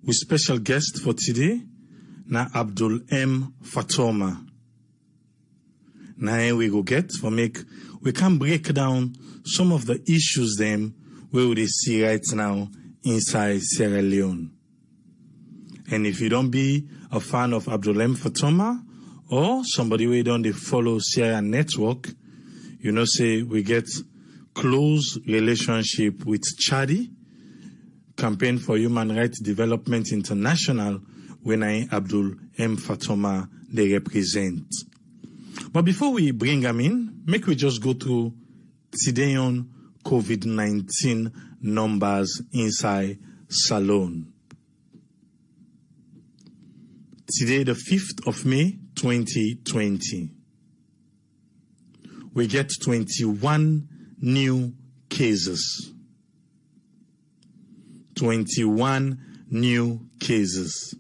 with special guest for today, na Abdul M. Fatoma. Now we go get for make we can break down some of the issues them where we see right now inside Sierra Leone. And if you don't be a fan of Abdul M. Fatoma or somebody who don't follow Sierra Network, you know, say we get close relationship with Chadi, Campaign for Human Rights Development International, when I Abdul M. Fatoma they represent. But before we bring them in, make we just go through today on COVID-19 numbers inside Salone. Today, the 5th of May, 2020. We get 21 new cases. 21 new cases.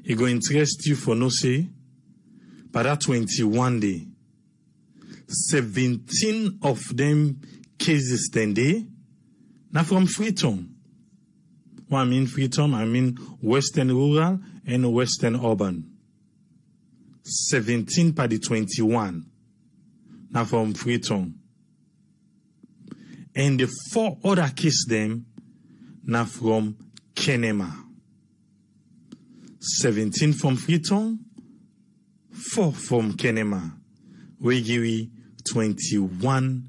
It go interest you for no say, but that 21 day, 17 of them cases then day, now from Freetown. When I mean Freetown, I mean Western Rural and Western Urban. 17 per the 21. Now from Freetown. And the 4 other cases them now from Kenema. 17 from Freetown, 4 from Kenema. We give you 21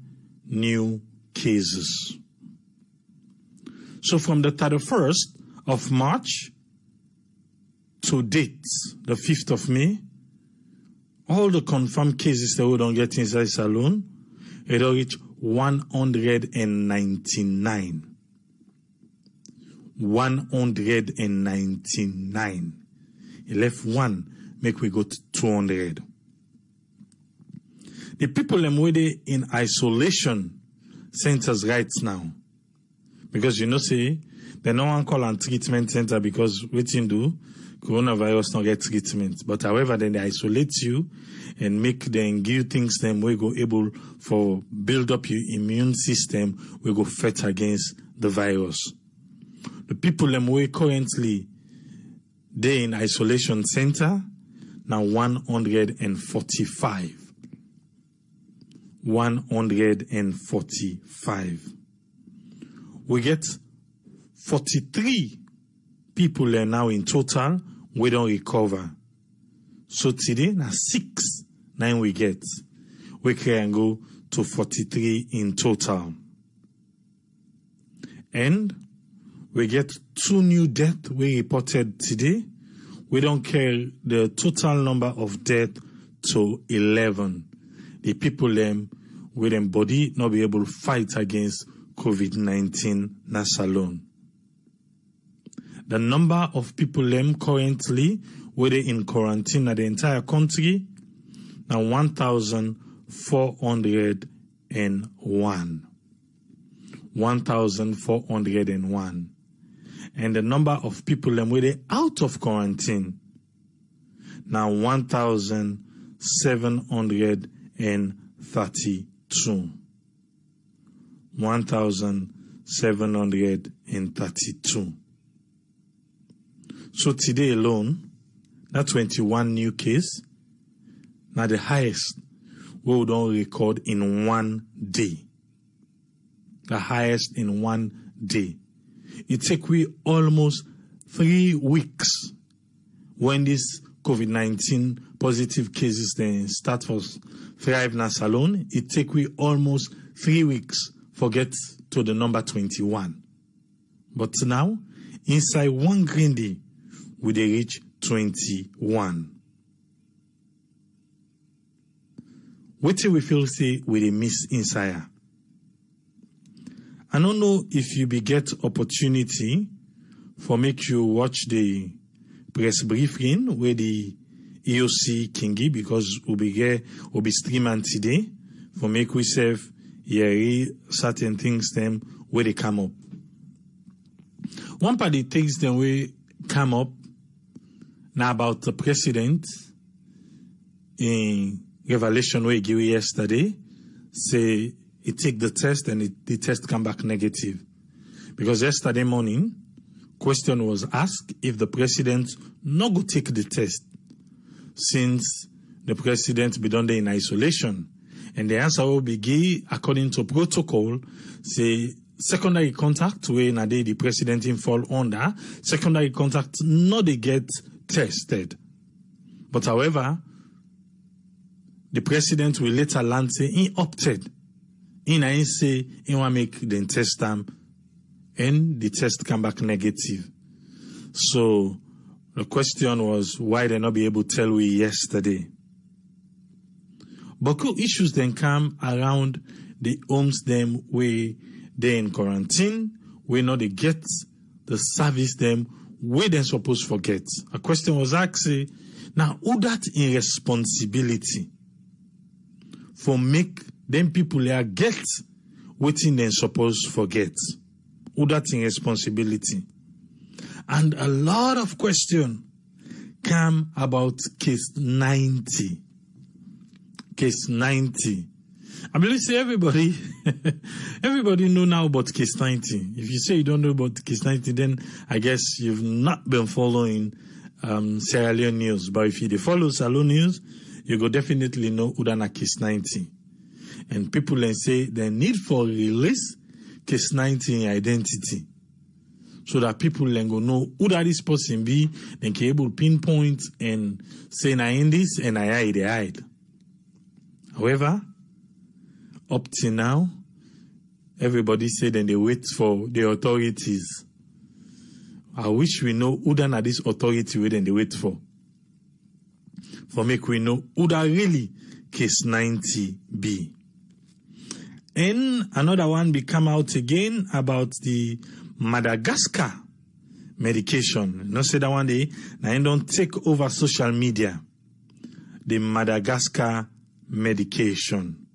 new cases. So from the 31st of March to date, the 5th of May, all the confirmed cases that we don't get inside Salone, it will reach 199. 199. He left one, make we go to 200. The people them waiting in isolation centers right now. Because you know, say, they no one call on treatment center because waiting do, coronavirus not get treatment. But however, then they isolate you and make them give things them we go able for build up your immune system, we go fight against the virus. The people them we currently they in isolation center now 145. 145. We get 43 people there now in total. We don't recover. So today, now 6, 9 we get. We can go to 43 in total. And we get 2 new deaths we reported today. We don't care the total number of deaths to 11. The people them with them body not be able to fight against COVID-19 na Salone. The number of people them currently where they in quarantine at the entire country now 1,401. 1,401. And the number of people them where they out of quarantine now 1,732. 1,732. So today alone, that 21 new case, now the highest we don't record in one day. The highest in one day. It take we almost 3 weeks when this COVID-19 positive cases then start for thrive na Salone. It take we almost 3 weeks for get to the number 21. But now, inside one green day, we dey reach 21. What do we feel say we dey miss inside? I don't know if you be get opportunity for make you watch the press briefing where the EOC Kingi, because we be streaming today for make we save certain things them where they come up. One part of the things them where come up now about the president in revelation we gave yesterday, say he take the test and the test come back negative. Because yesterday morning, question was asked if the president not go take the test since the president be done there in isolation. And the answer will be given according to protocol, say secondary contact where na the president in fall under, secondary contact not they get tested. But however, the president will later land say he opted. He say he want make the test them and the test come back negative. So the question was why they not be able to tell we yesterday. But issues then come around the homes them where they in quarantine, where not they get the service them where they supposed to forget. A question was asked, now who that in responsibility for make them people here get waiting they supposed to forget? Who that in responsibility? And a lot of question come about case 90. Case 90. I believe say everybody know now about case 90. If you say you don't know about case 90, then I guess you've not been following Sierra Leone news. But if you follow Sierra Leone news, you go definitely know Udana case 90. And people then say the need for release case 90 identity. So that people then go know who that this person be, then can able pinpoint and say I in this and I hide. However, up to now, everybody said and they wait for the authorities. I wish we know who that this authority wait and they wait for. For make we know who that really case 90 be. And another one be come out again about the Madagascar medication. You know, say that one day, now you don't take over social media. The Madagascar medication.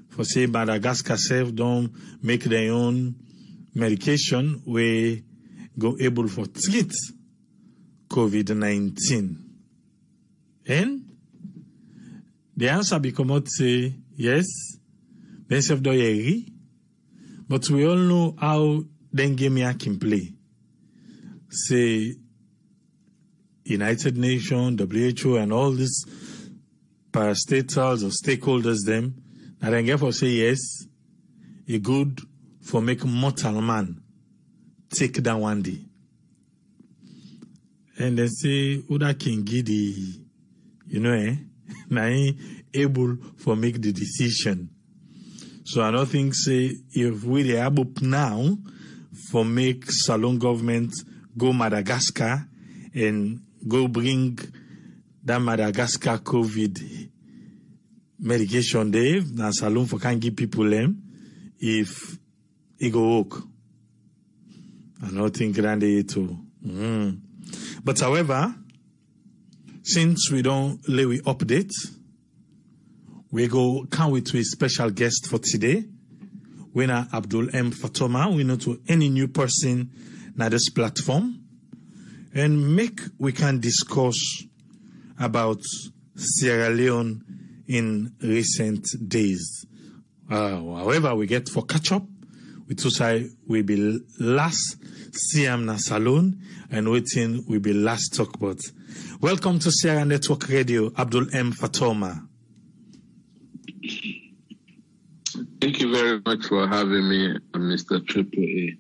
For say Madagascar self don't make their own medication where go able for treat COVID-19. And the answer be come out say yes, they self do agree, but we all know how dengue can play. Say United Nations, WHO, and all these parastatals or stakeholders them, and then therefore say yes, it good for make mortal man take that one day. And they say, who that can give the, now able for make the decision. So I don't think say if we are able now for make Salon government go Madagascar and go bring that Madagascar COVID medication there, now Salon for can give people them if it go work. I don't think grande too. But however, since we don't lay we update, we go come with a special guest for today. We know Abdul M. Fatoma. We know to any new person na this platform. And we can discuss about Sierra Leone in recent days. However, we get for catch up. We to say we be last CM na Salon and waiting we be last talk about. Welcome to Sierra Network Radio, Abdul M. Fatoma. Thank you very much for having me, Mr. Triple A.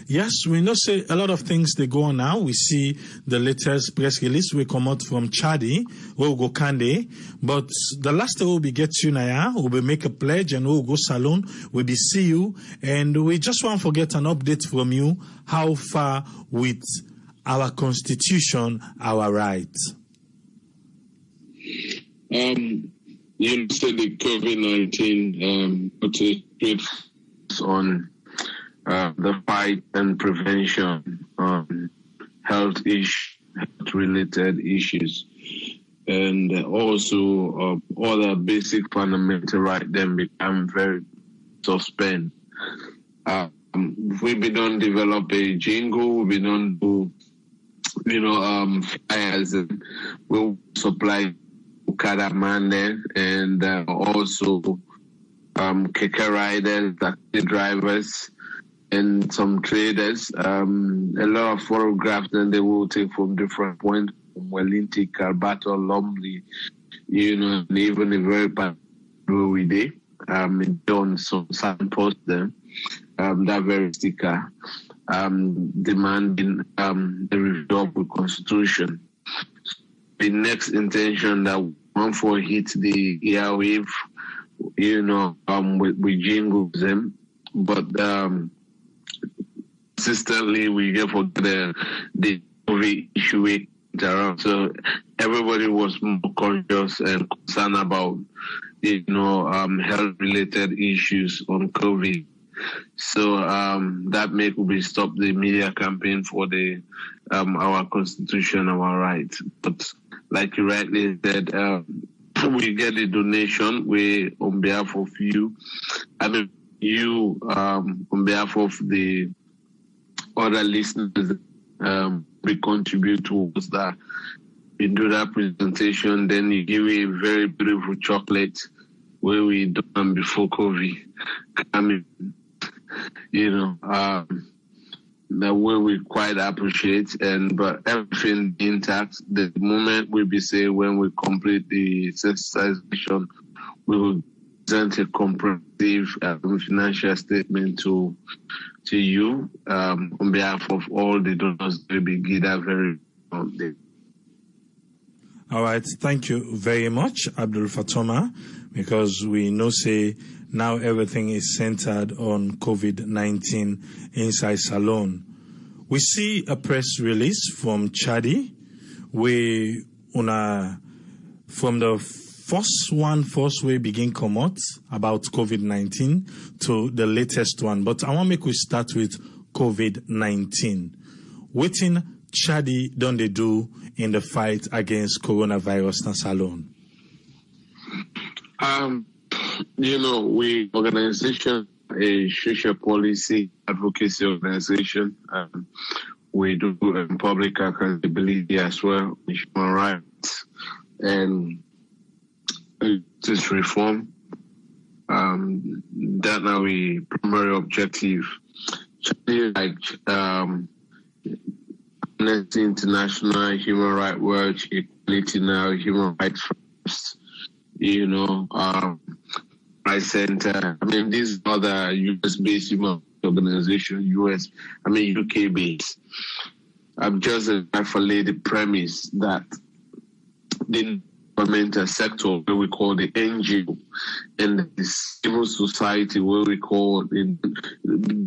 Yes, we know say a lot of things they go on now. We see the latest press release we come out from Chadi, we'll go Kande, but the last time we'll be get you now, we'll be make a pledge and we'll go Salon, we'll be see you, and we just want to get an update from you, how far with our constitution, our rights. You said the COVID-19 put a great focus on the fight and prevention on health-related issues, and also other basic fundamental rights then become very suspend. We don't develop a jingle, we don't do, flyers, and we'll supply Okada man there, and also keke riders, taxi drivers, and some traders. A lot of photographs that they will take from different points, from Wellington, Carbato, Lumley, and even a very bad we day. On some signpost them, that very sticker, demanding the review of the Constitution. The next intention that one for hit the airwave, with jingles them, but consistently we get for the COVID issue around. So everybody was more conscious and concerned about health-related issues on COVID. So that make we stop the media campaign for the our Constitution, our rights. But like you rightly said, we get a donation. We on behalf of you, on behalf of the other listeners, we contribute towards that. You do that presentation, then you give a very beautiful chocolate where we done before COVID coming. That way we quite appreciate, but everything intact. The moment we be say when we complete the sensitization, we will present a comprehensive financial statement to you on behalf of all the donors. Will be gathered very day. All right, thank you very much, Abdul Fatoma, because we know say now everything is centered on COVID-19 inside Salone. We see a press release from Chadi, from the first way begin come out about COVID-19 to the latest one. But I want to make we start with COVID-19. Waiting Chadi don't they do in the fight against coronavirus in Salone? We organization, a social policy advocacy organization. We do public accountability as well, human rights and justice reform. That now we primary objective. Amnesty International, Human Rights Watch, Equality Now, Human Rights First, Rights Center. These other US-based human organizations, UK-based. I've just laid the premise that the governmental sector, where we call the NGO, and the civil society, where we call the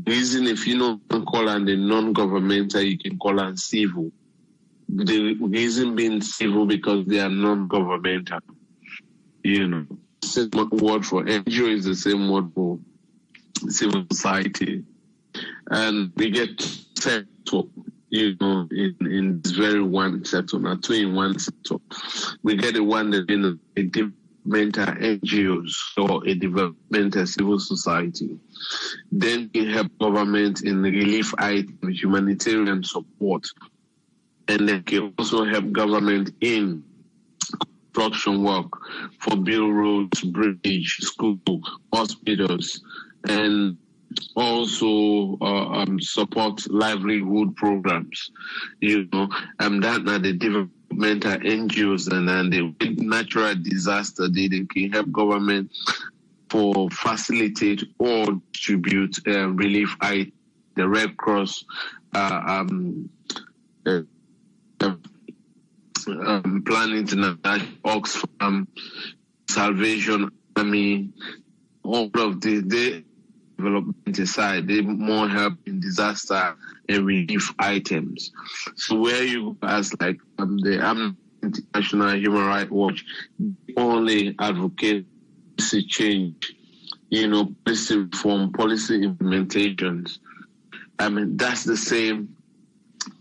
reason if you don't call on the non-governmental, you can call on civil. The reason being civil because they are non-governmental. Same word for NGO is the same word for civil society, and we get set up, in this very one sector, not two in one sector. We get the one that in a developmental NGOs or a developmental civil society. Then we help government in relief items, humanitarian support, and then can also help government in construction work for build roads, bridge, school, hospitals, and also support livelihood programs. That now the developmental NGOs and the natural disaster they can help government for facilitate or distribute relief items. The Red Cross Plan International, Oxfam, Salvation Army, all of the development side, they more help in disaster and relief items. So where you as like the International Human Rights Watch only advocate policy change, policy reform, policy implementations. That's the same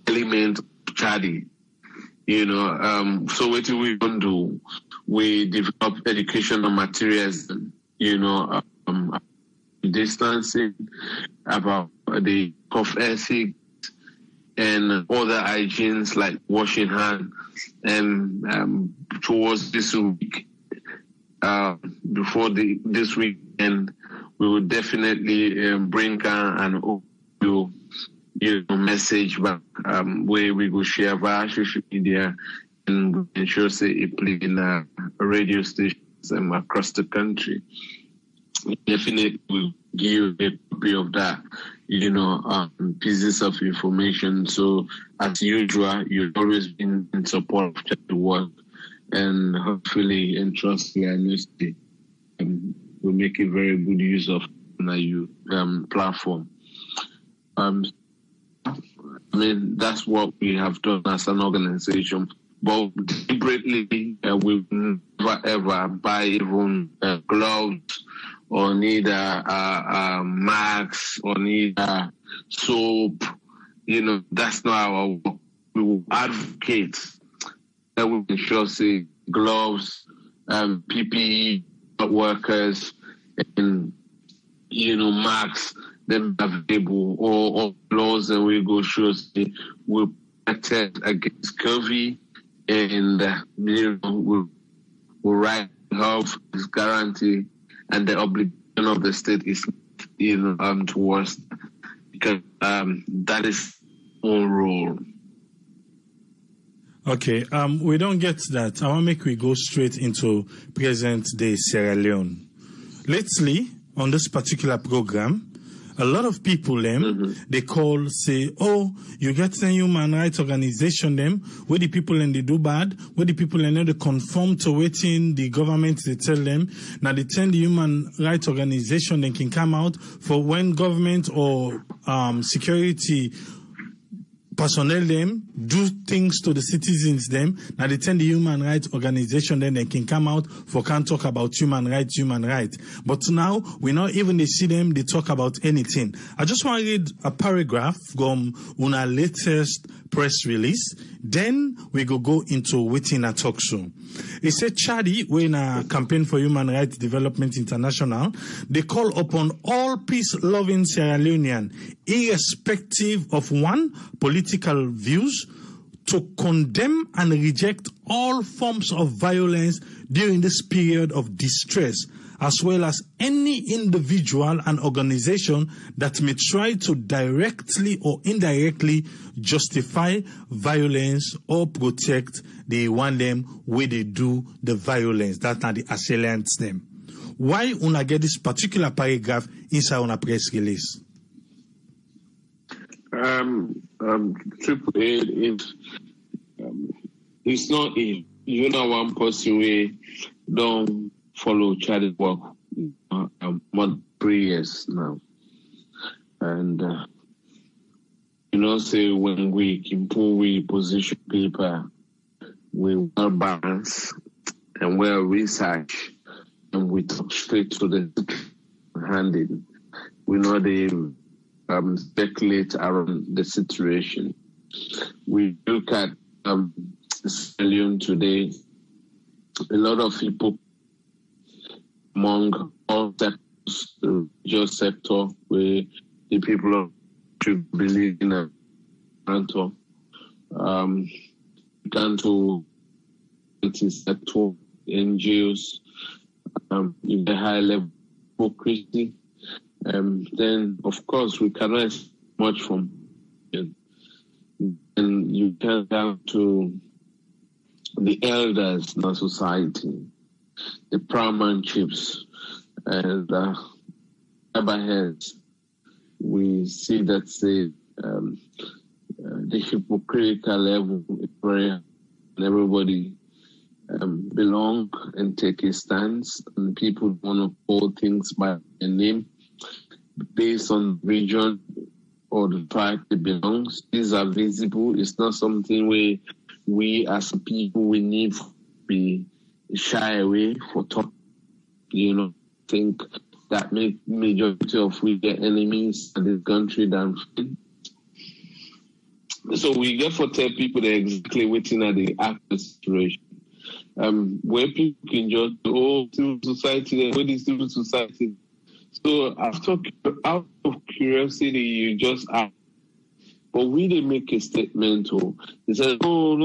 element of Chadi. So what do we do? We develop educational materials, distancing, about the cough ethics and other hygienes like washing hands. And towards this week, before this weekend, we will definitely bring an message back where we go share via social media and ensure say it play in radio stations across the country. Definitely will give you a copy of that, pieces of information. So as usual, you've always been in support of the work, and hopefully and trust me, honestly, we'll make a very good use of you platform. That's what we have done as an organization. But deliberately, we never ever buy even gloves or need masks or need soap. That's not our work. We will advocate that we ensure, say, gloves, PPE workers, and masks them available, or laws that we go show say we protect against COVID, and we right health is guaranteed, and the obligation of the state is towards, because that is our role. Okay, we don't get that. I want to make we go straight into present day Sierra Leone. Lately, on this particular program, a lot of people they call, say, oh, you get a human rights organization where the people they do bad, where the people they conform to waiting the government they tell them. Now they tell the human rights organization they can come out for when government or security personnel do things to the citizens Now they tell the human rights organization they can come out for can't talk about human rights. But now we not even they see them, they talk about anything. I just want to read a paragraph from our latest press release. Then we go into waiting a talk show. It said Chadi, when a campaign for human rights development international, they call upon all peace-loving Sierra Leonean, irrespective of political views, to condemn and reject all forms of violence during this period of distress, as well as any individual and organization that may try to directly or indirectly justify violence or protect the one them where they do the violence. That's not the assailants them. Why una get this particular paragraph inside on a press release? Triple A, it's not one person we don't follow charity work more than 3 years now, and say when we improve we position paper, we well balance and well research, and we talk straight to the handed. We know they speculate around the situation. We look at Leone today. A lot of people among all sectors, the religious sector, where the people should believe in a mentor, down to sector, NGOs, in the high level hypocrisy. Then, of course, we cannot expect much from it. And you turn down to the elders in our society, the paramount chiefs, and heads. We see that the hypocritical level is very high, and everybody belong and take a stance, and people want to call things by their name based on region or the tribe it belongs. These are visible. It's not something where we as a people we need to be shy away for talk. Think that majority of we get enemies in this country than friends. So we get for tell people they're exactly waiting at the actual situation. Where people can just civil society, where the civil society. So out of curiosity, you just ask. But we didn't make a statement or they said, no,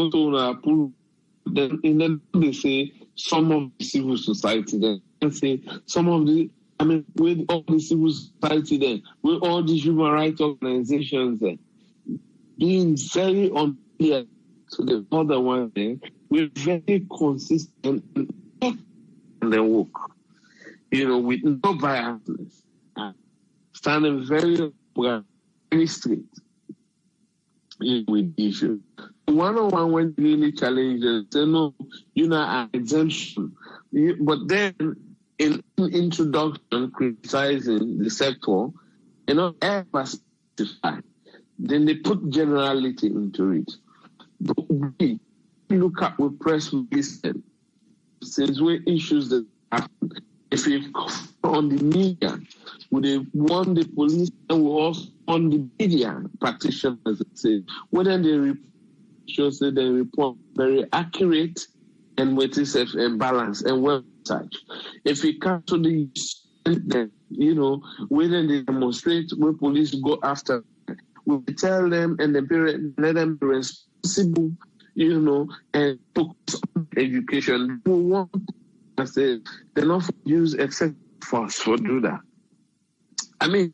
then they say some of the civil society, then say some of the I mean, with all the civil society there, with all the human rights organizations there, being very unclear to the other one there, we're very consistent and then walk, with no biasness, standing very straight with the issue. One-on-one when really challenged and say, no, an exemption. But then in introduction, criticizing the sector, ever specify. Then they put generality into it. But we look at what press release since we issues that happen. If we on the media, would they warn the police and we also on the media practitioners say whether they shows that they report very accurate and with itself and balance and well such. If we come to the them, whether they demonstrate, where police go after, we tell them and the parent let them be responsible, and focus on education. We want to say they not use excessive force for do that. I mean,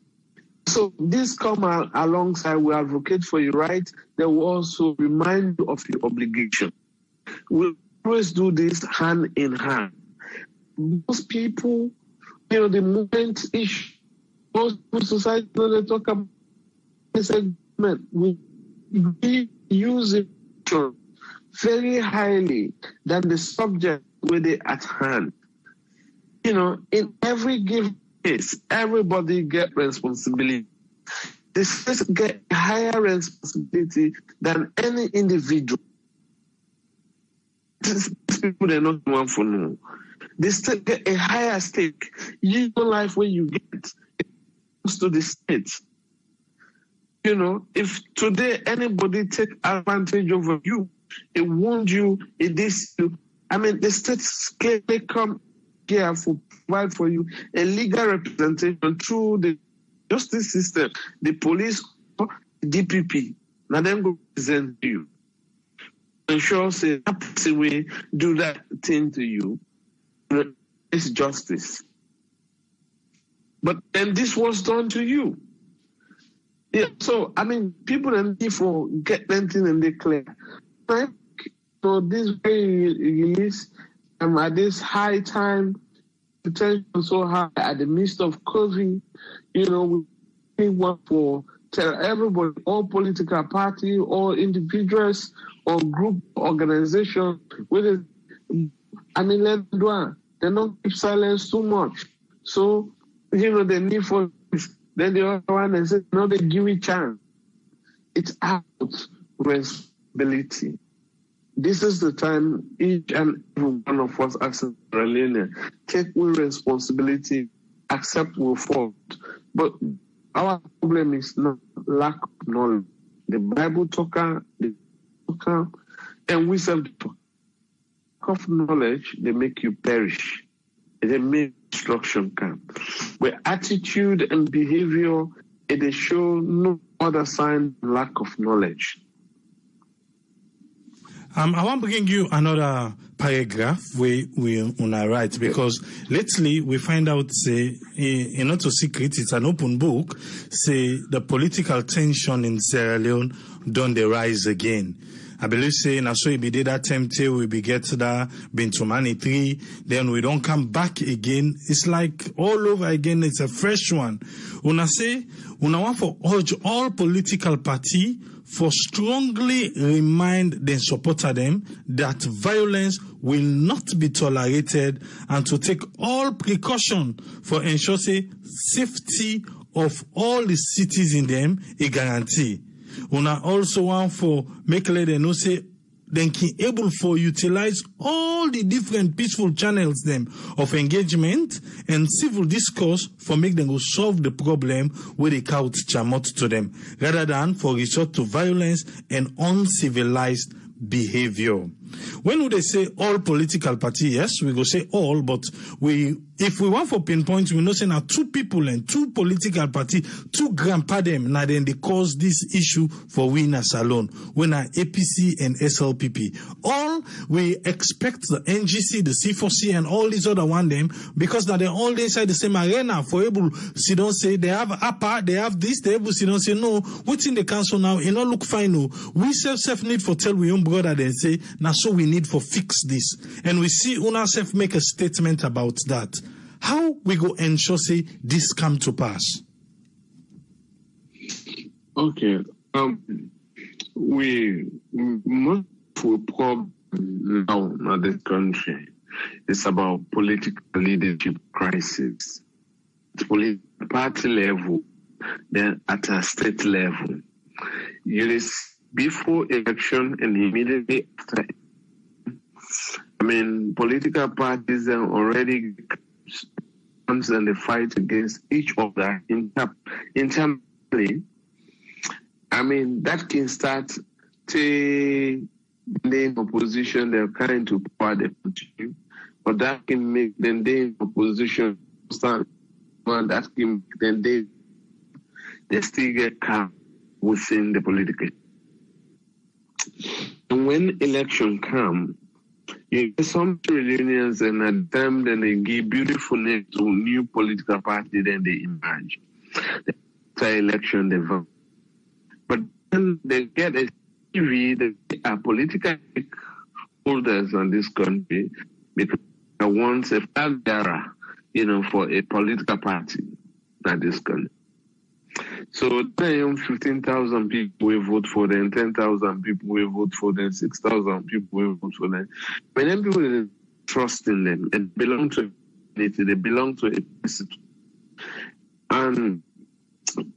so this come alongside we advocate for your right. They will also remind you of your obligation. We always do this hand in hand. Most people, the moment issue, most society, they talk about this segment. We use it very highly than the subject with it at hand. In every given case, everybody get responsibility. The states get higher responsibility than any individual. These people, they're not one for no. The state get a higher stake. You know life where you get it comes to the states. If today anybody take advantage over you, it wound you, it this you. I mean, the states clearly come here for provide for you a legal representation through the justice system, the police, the DPP. Now them go present you. Ensure say that person will do that thing to you. It's justice. But then this was done to you. Yeah, so I mean people and people get them thing and they clear. Right? So this very release at this high time, potential so high at the midst of COVID, we want to tell everybody, all political party, all individuals, or group organization, whether let them do it. They don't keep silence too much. So, they need for this. Then the other one is they give it chance. It's out responsibility. This is the time each and every one of us as a Leone take responsibility, accept we're fault. But our problem is not lack of knowledge. The Bible talker, and we serve the talk of knowledge, they make you perish. They make destruction come. Where attitude and behavior, they show no other sign of lack of knowledge. I want to bring you another paragraph where we on our right, because lately we find out, say, not a secret, it's an open book, say the political tension in Sierra Leone don't they rise again. I believe say na so it be that time till we be get that been to money 3, then we don't come back again. It's like all over again. It's a fresh one. Una say una want for urge all political party for strongly remind the supporter them that violence will not be tolerated and to take all precaution for ensure say safety of all the citizens them a guarantee. Una also want for make them know say then can able for utilize all the different peaceful channels them of engagement and civil discourse for make them go solve the problem where they count chamot to them rather than for resort to violence and uncivilized behavior. When would they say all political party? Yes, we go say all, but if we want for pinpoint, we know say now two people and two political party, two grandpa them, now then they cause this issue for winners alone. When are APC and SLPP. All we expect the NGC, the C4C and all these other one them, because now they're all inside the same arena for able, see don't say they have APA, they have this, they able, see don't say no, what's in the council now, it not look fine, no. We self need for tell we own brother, they say, now so we need for fix this. And we see Una self make a statement about that. How we go ensure say this come to pass? Okay. We most problem now in this country is about political leadership crisis. At political party level, then at a state level. Before election and immediately after. I mean, political parties are already and they fight against each other internally. I mean, that can start to the opposition, they're trying to power the country, but that can make them the opposition stand, that can make them they still get calm within the political. And when election comes, you get some reunions and at them, then they give beautiful names to new political party, then they emerge. After election, they vote. But then they get a TV, they are political holders on this country because they want a flag bearer, for a political party in this country. So 15,000 people will vote for them, 10,000 people will vote for them, 6,000 people will vote for them. When then people trust in them and belong to a community, they belong to a institution. And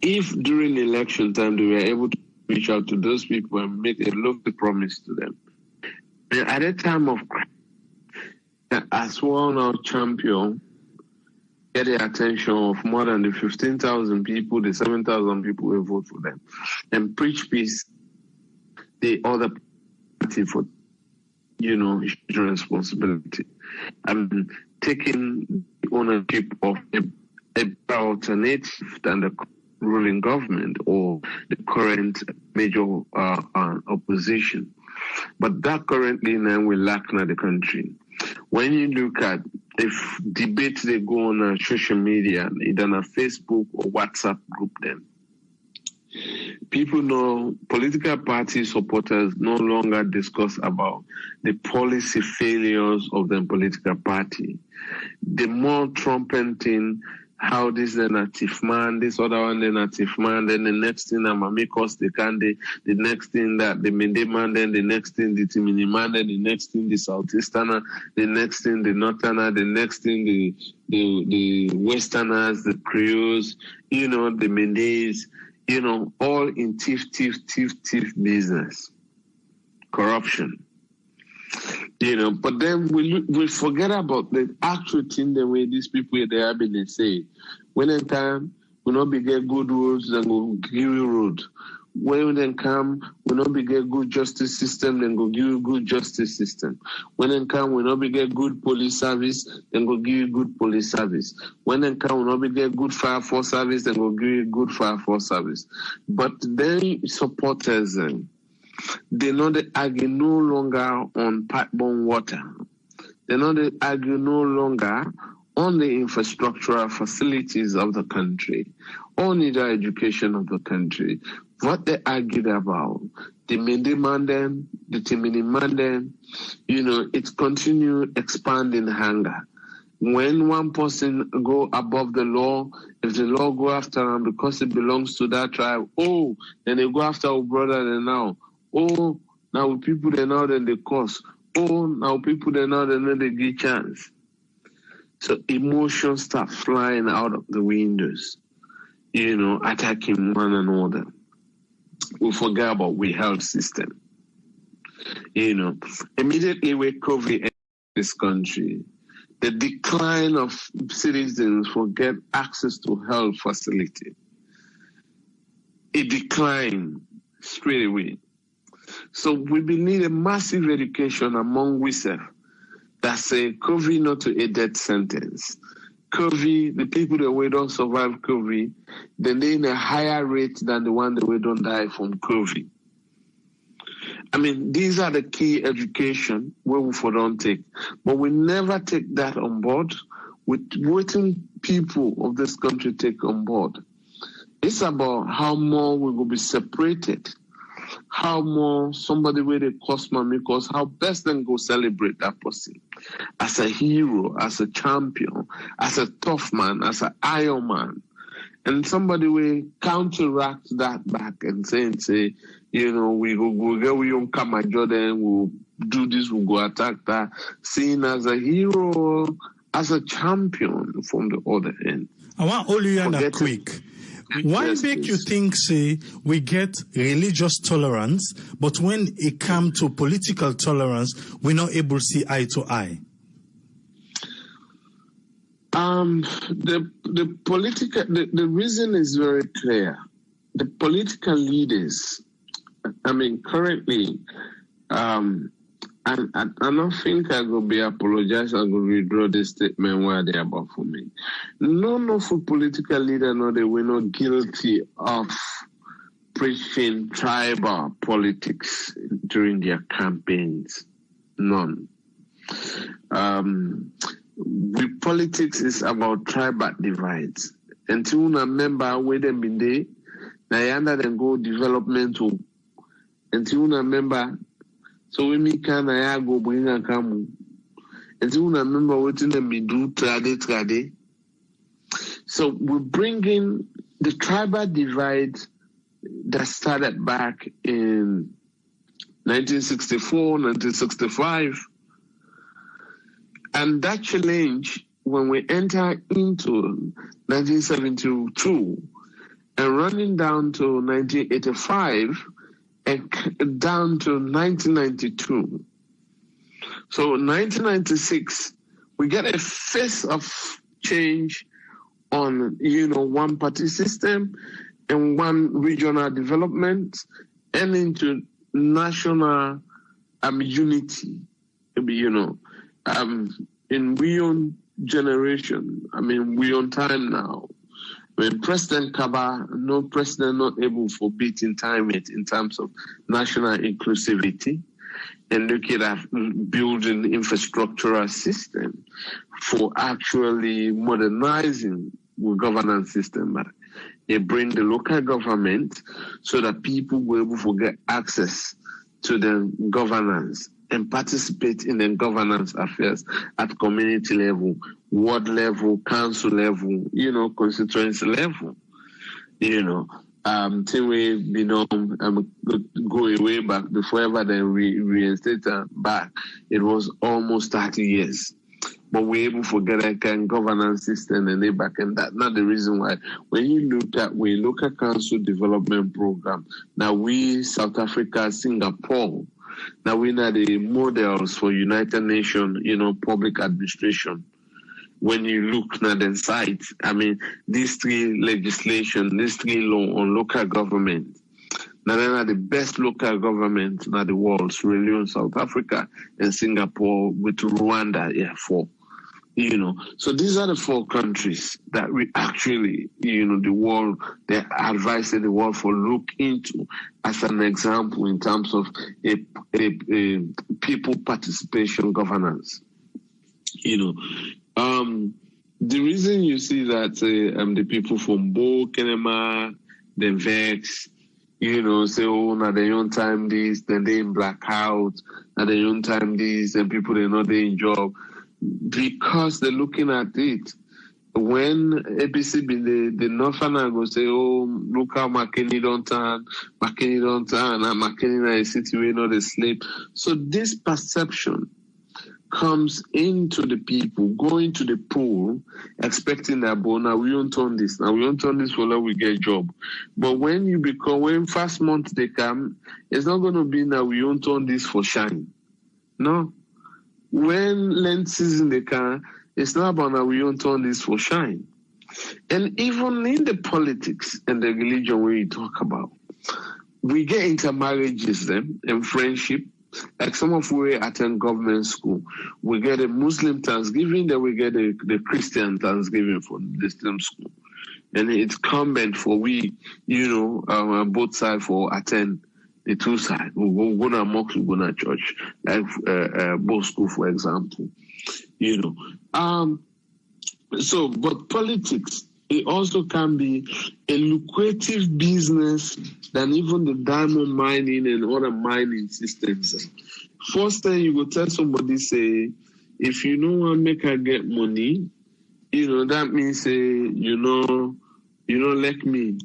if during election time they were able to reach out to those people and make a local promise to them, and at a time of crisis, as one our champion, get the attention of more than the 15,000 people, the 7,000 people will vote for them, and preach peace, the other party for, responsibility. And taking the ownership of a alternative than the ruling government or the current major opposition. But that currently now we lack in the country. When you look at if debates they go on social media, either on a Facebook or WhatsApp group, then people know political party supporters no longer discuss about the policy failures of the political party. The more trumpeting how this is a native man, this other one the native man, then the next thing I'm a make us the candy, the next thing that the Mende man, then the next thing the Timini man, then the next thing the Southeasterner, the next thing the Northerner, the next thing the Westerners, the Creoles, the Mendes, all in thief business, corruption. But then we forget about the actual thing the way these people they have been say. When in time we not be get good roads, then go give you road. When they come, we not be get good justice system, then go give you good justice system. When they come, we not be get good police service, then go give you good police service. When they come, we not be get good fire force service, then go give you good fire force service. But then supporters they know they argue no longer on pipe-borne water. They know they argue no longer on the infrastructural facilities of the country, only the education of the country. What they argued about, the Mende Manden, the Timini Manden, it's continued expanding hunger. When one person go above the law, if the law go after them because it belongs to that tribe, then they go after our brother then now. Now people they know then they cause. Now people they know then they give chance. So emotions start flying out of the windows, attacking one another. We forget about we health system. Immediately with COVID in this country, the decline of citizens for get access to health facility. It declined straight away. So we need a massive education among ourselves that say COVID not to a death sentence. COVID, the people that we don't survive COVID, then they in a higher rate than the one that we don't die from COVID. I mean, these are the key education where we don't take. But we never take that on board with waiting people of this country take on board. It's about how more we will be separated, how more somebody with a cosmo because how best then go celebrate that person as a hero, as a champion, as a tough man, as an iron man. And somebody will counteract that back and say, you know, we go, we don't come at Jordan, we'll do this, we'll go attack that, seen as a hero, as a champion from the other end. I want all you under quick. Why make you think, say, we get religious tolerance, but when it comes to political tolerance, we're not able to see eye to eye? The reason is very clear. The political leaders, I mean, currently, I don't think I will be apologize. I will withdraw this statement where they are about for me. None of the political leaders know they were not guilty of preaching tribal politics during their campaigns. None. With politics is about tribal divides. Until una member where them been there, na then go developmental. Until una member. So we make can go bring a come. And so remember what in the do trade. So we bring in the tribal divide that started back in 1964, 1965. And that challenge when we enter into 1972 and running down to 1985 and down to 1992. So 1996, we get a phase of change on, one party system and one regional development and into national unity, in we own generation, we own time now. When President Kaba, no president not able for beating time it in terms of national inclusivity and looking at building infrastructural system for actually modernizing the governance system. They bring the local government so that people will able to get access to the governance and participate in the governance affairs at community level, ward level, council level, constituency level, till we go away back before ever then reinstate back. It was almost 30 years. But we're able to get a kind of governance system and they back, and that's not the reason why. When you look at local council development program, now we South Africa, Singapore, now we are the models for United Nations, public administration. When you look at the site, these three legislation, these three law on local government, now they are the best local government in the world. So Leone, South Africa, and Singapore with Rwanda, four. So these are the four countries that we actually, the world, they're advising the world for look into as an example in terms of a people participation governance. The reason you see that the people from Bo, Kenema, the Vex, say, now they don't time this, then they in blackout, now they don't time this, and people they know they in job. Because they're looking at it. When APC be the Northerner go say, look how McKinney don't turn, and McKinney is city where not sleep. So this perception comes into the people, going to the pool, expecting that, now we don't turn this. Now we don't turn this for let we get job. But when first month they come, it's not going to be now we don't turn this for shine. No. When Lent season they can, it's not about now we don't turn this for shine. And even in the politics and the religion where you talk about, we get intermarriages then and friendship. Like some of we attend government school, we get a Muslim Thanksgiving, then we get the Christian Thanksgiving for the same school. And it's incumbent for we, both sides for attend the two sides. We go to mosque, we go to church, like both school, for example. So, but politics, it also can be a lucrative business than even the diamond mining and other mining systems. First thing you go tell somebody, say, if you don't want to make her get money, that means, say, you don't like me.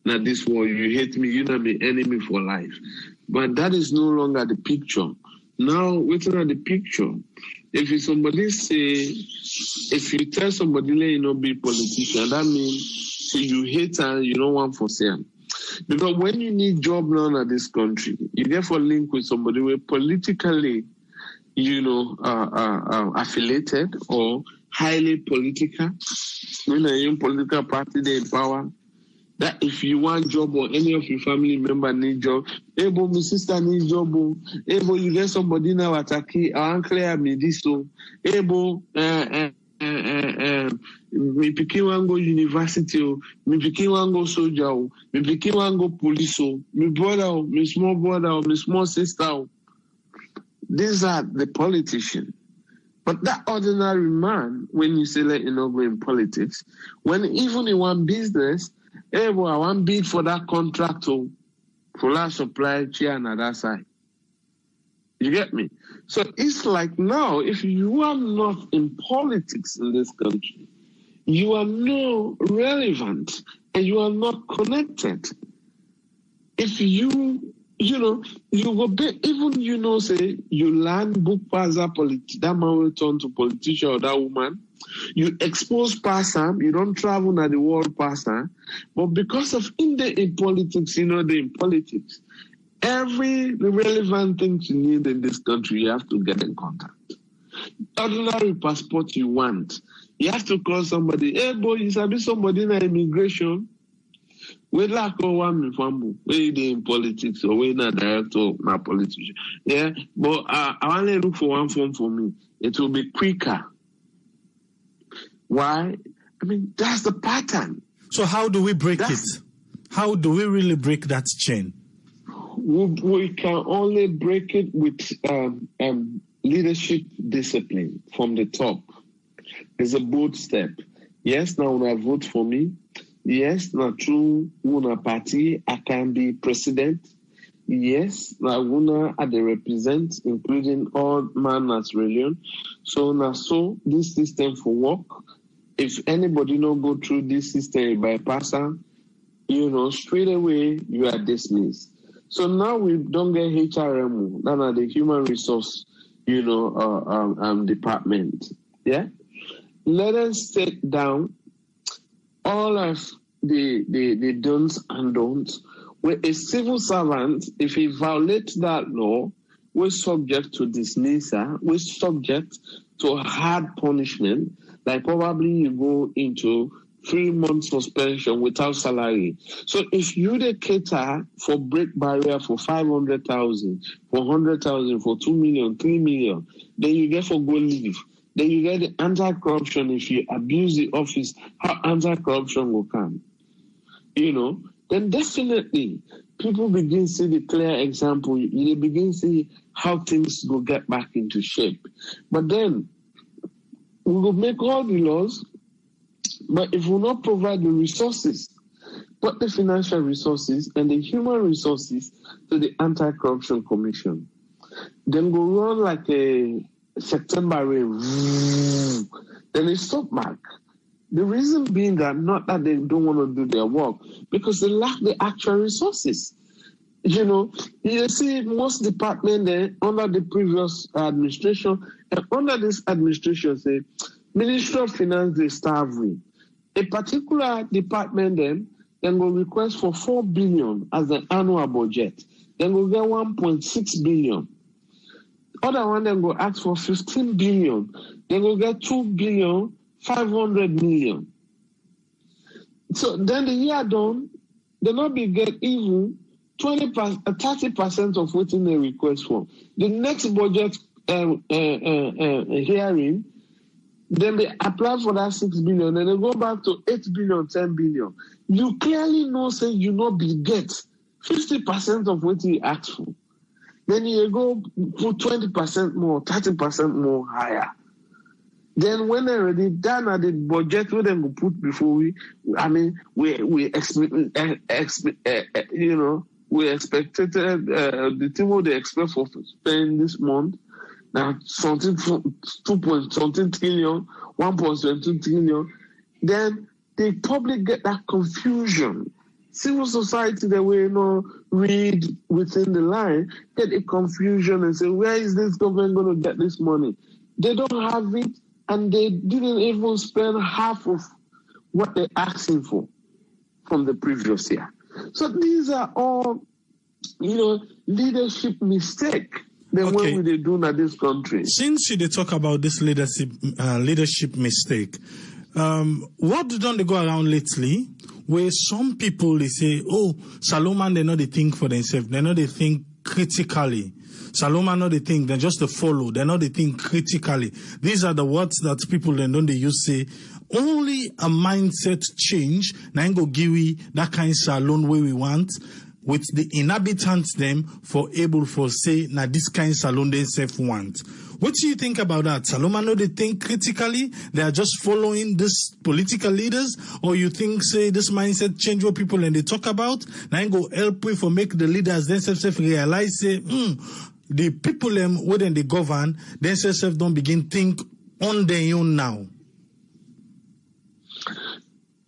Now this war, you hate me, you're not my enemy for life. But that is no longer the picture. Now, waiting at the picture, if somebody say, if you tell somebody let you not be a politician, that means you hate and you don't want for sale. Because when you need job now in this country, you therefore link with somebody who politically, affiliated or highly political. When a young political party they in power, that if you want job or any of your family member need job, able my sister need job, able you get somebody now attacking, I unclear me this so, able me pikin wan go university, me pikin wan go soldier, me pikin wan go police, me brother, me small brother, me small sister. These are the politicians. But that ordinary man, when you say let go in politics, when even in one business, I want bid for that contract for that supply chain on that side. You get me? So it's like now, if you are not in politics in this country, you are not relevant and you are not connected. If you go be, even, say, you learn book pass that man will turn to politician or that woman. You expose person, you don't travel na the world person. But because of in politics, in politics, every relevant thing you need in this country, you have to get in contact. Ordinary passport you want, you have to call somebody, hey boy, you sabi somebody in immigration. We lack one family, we in politics or we not director, not politician. Yeah, but I want to look for one form for me. It will be quicker. Why? I mean, that's the pattern. So how do we break it? How do we really break that chain? We can only break it with leadership discipline from the top. It's a bold step. Yes, now when I vote for me, yes, now through una party, I can be president. Yes, now una I they represent, including all man as Leone. So now this system for work. If anybody not go through this system by person, straight away you are dismissed. So now we don't get HRM, that are the human resource, department. Yeah, let us take down all of the don'ts and don'ts. Where a civil servant, if he violates that law, we're subject to dismissal, we're subject to hard punishment, like probably you go into 3 months suspension without salary. So if you the cater for break barrier for 500,000, for 100,000, for 2 million, 3 million, then you get for go leave. Then you get the anti-corruption. If you abuse the office, how anti-corruption will come? Then definitely people begin to see the clear example. They begin to see how things will get back into shape. But then we will make all the laws, but if we will not provide the resources, both the financial resources and the human resources to the Anti-Corruption Commission, then go run like a September rain, then they stop back. The reason being that not that they don't want to do their work, because they lack the actual resources. You see most departments under the previous administration and under this administration say, Ministry of Finance, they starve we. A particular department then will request for 4 billion as the annual budget. Then will get 1.6 billion. Other one then go ask for 15 billion. Then will get 2 billion, 500 million. So then the year done, they not be get even 30% of what they request for. The next budget hearing, then they apply for that 6 billion, and they go back to 8 billion, 10 billion. You clearly know, say you not be get 50% of what you ask for. Then you go put 20% more, 30% more higher. Then when they already done at the budget, we then put before we expected the thing what they expect for spending this month. Now something 2.something trillion, 1.2 trillion. Then the public get that confusion. Civil society, the way read within the line, get a confusion and say, where is this government going to get this money? They don't have it, and they didn't even spend half of what they're asking for from the previous year. So these are all, leadership mistake. Then what will they do in this country? Since they talk about this leadership mistake, what don't they go around lately where some people, they say, Saloma, they know they think for themselves. They know they think critically. Saloma know they think, they're just the follow. They know they think critically. These are the words that people then don't they use say, only a mindset change, na go give we that kind of salon where we want, with the inhabitants them for able for say, na this kind of salon they self want. What do you think about that? Saloma know they think critically, they are just following this political leaders, or you think say this mindset change what people and they talk about, na go help we for make the leaders themselves realize say, the people when they govern, themselves don't begin think on their own now.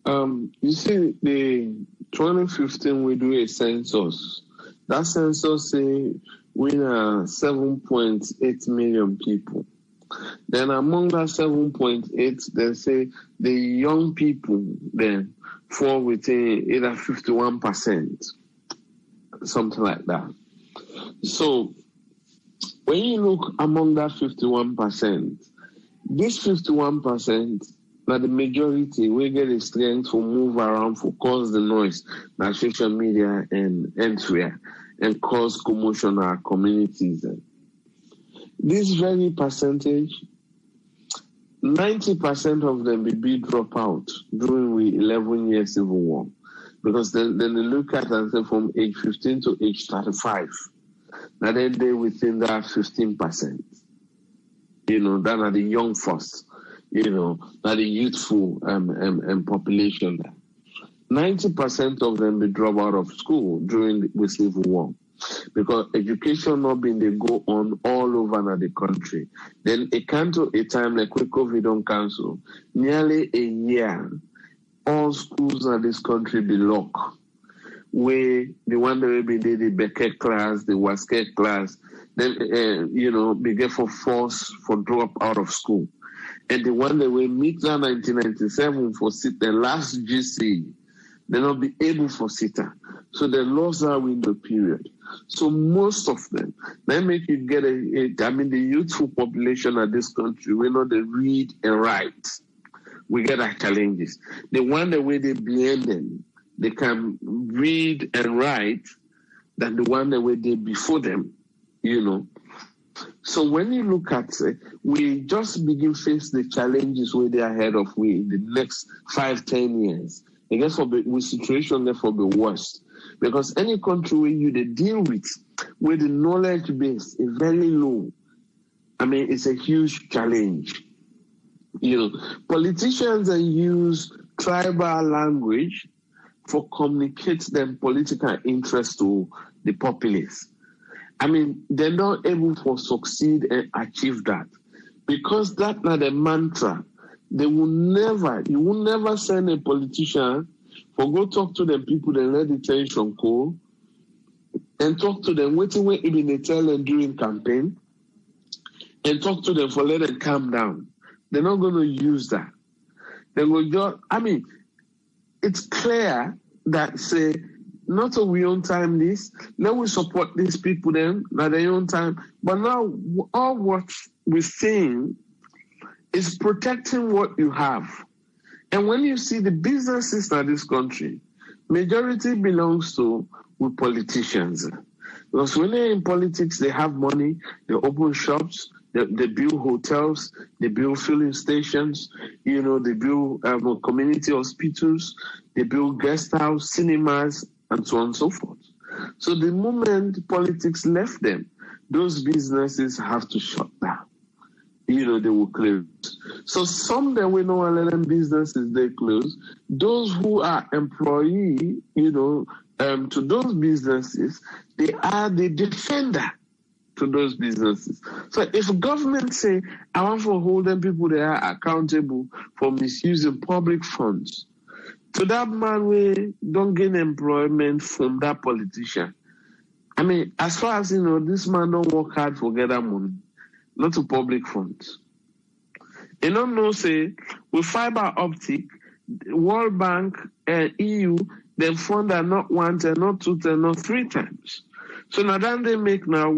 You see, the 2015 we do a census. That census say we are 7.8 million people. Then among that 7.8, they say the young people then fall within either 51%, something like that. So when you look among that 51%, this 51%, that the majority will get a strength to move around, for cause the noise, that social media and elsewhere, and cause commotion in our communities. This very percentage, 90% of them will be drop out during the 11-year civil war, because then they look at and say from age 15 to age 35. Now they're within that 15%. That are the young first. That the youthful population. 90% of them will drop out of school during the civil war, because education not been they go on all over the country. Then a time like COVID don't cancel. Nearly a year, all schools in this country be locked. Where the one that will be the Beckett class, the Wasket class, then be get for force for drop out of school. And the one that will meet that 1997 for sit the last GC, they not be able for sitter. So they lost that window period. So most of them, they make you get the youthful population of this country, we know they read and write. We get our challenges. The one that way they behind them, they can read and write than the one that way they before them, So when you look at it, we just begin face the challenges where they are ahead of we in the next 5-10 years. I guess with situation there for the worst. Because any country where you they deal with, where the knowledge base is very low, it's a huge challenge. Politicians use tribal language for communicate them political interest to the populace. They're not able to succeed and achieve that, because that's not the mantra. You will never send a politician for go talk to them people, they let the tension cool, and talk to them, waiting when even they tell them during campaign, and talk to them for let them calm down. They're not going to use that. They will just, it's clear that say, not so we own time this, let we support these people then, at their own time. But now all what we're saying is protecting what you have. And when you see the businesses in this country, Majority belongs to with politicians. Because when they're in politics, they have money, they open shops, they build hotels, they build filling stations, they build community hospitals, they build guest house, cinemas, and so on and so forth. So the moment politics left them, those businesses have to shut down. They will close. So some that we know let them businesses, they close. Those who are employee, to those businesses, they are the defender to those businesses. So if government say, I want to hold them people that are accountable for misusing public funds, to that man we don't gain employment from that politician. I mean, as far as this man don't work hard for get that money, not to public funds. You don't know, say, with fiber optic, World Bank and EU, they fund are not once and not two and not three times. So now then they make now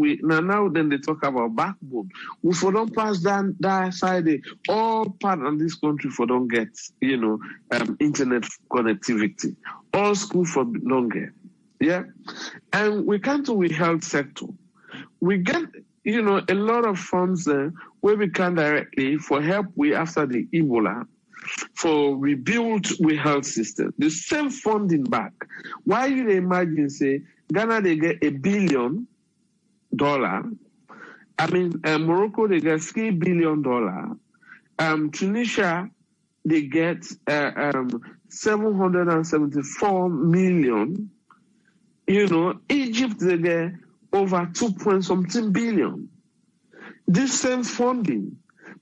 then they talk about backbone. We for don't pass that side, all part of this country for don't get, internet connectivity. All school for don't get. Yeah. And we come to the health sector. We get, a lot of funds where we can directly for help we after the Ebola, for rebuild we health system. The same funding back. Why you imagine say Ghana they get $1 billion. I mean Morocco they get $3 billion. Tunisia they get 774 million. Egypt they get over 2.something billion. This same funding.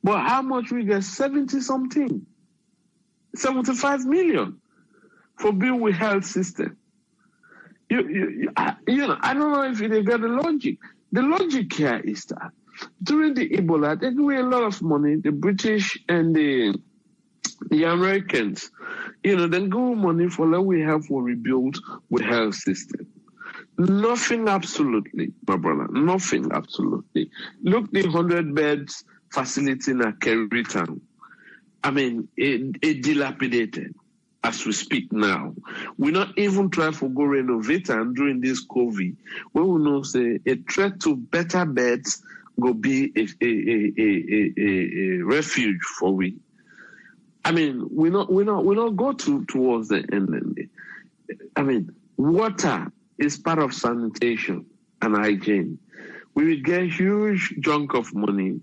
But how much we get? 70-something. 75 million for build with health system. I don't know if they get the logic. The logic here is that during the Ebola, they give a lot of money, the British and the Americans, then give money for let we help for rebuild with health system. Nothing absolutely, my brother. Nothing absolutely. Look, the 100 beds facility in Kerry Town. I mean, it dilapidated as we speak now. We're not even trying to go renovate and during this COVID, we will know say a threat to better beds will be a refuge for we. I mean, we not go towards the end. I mean, water is part of sanitation and hygiene. We will get huge chunk of money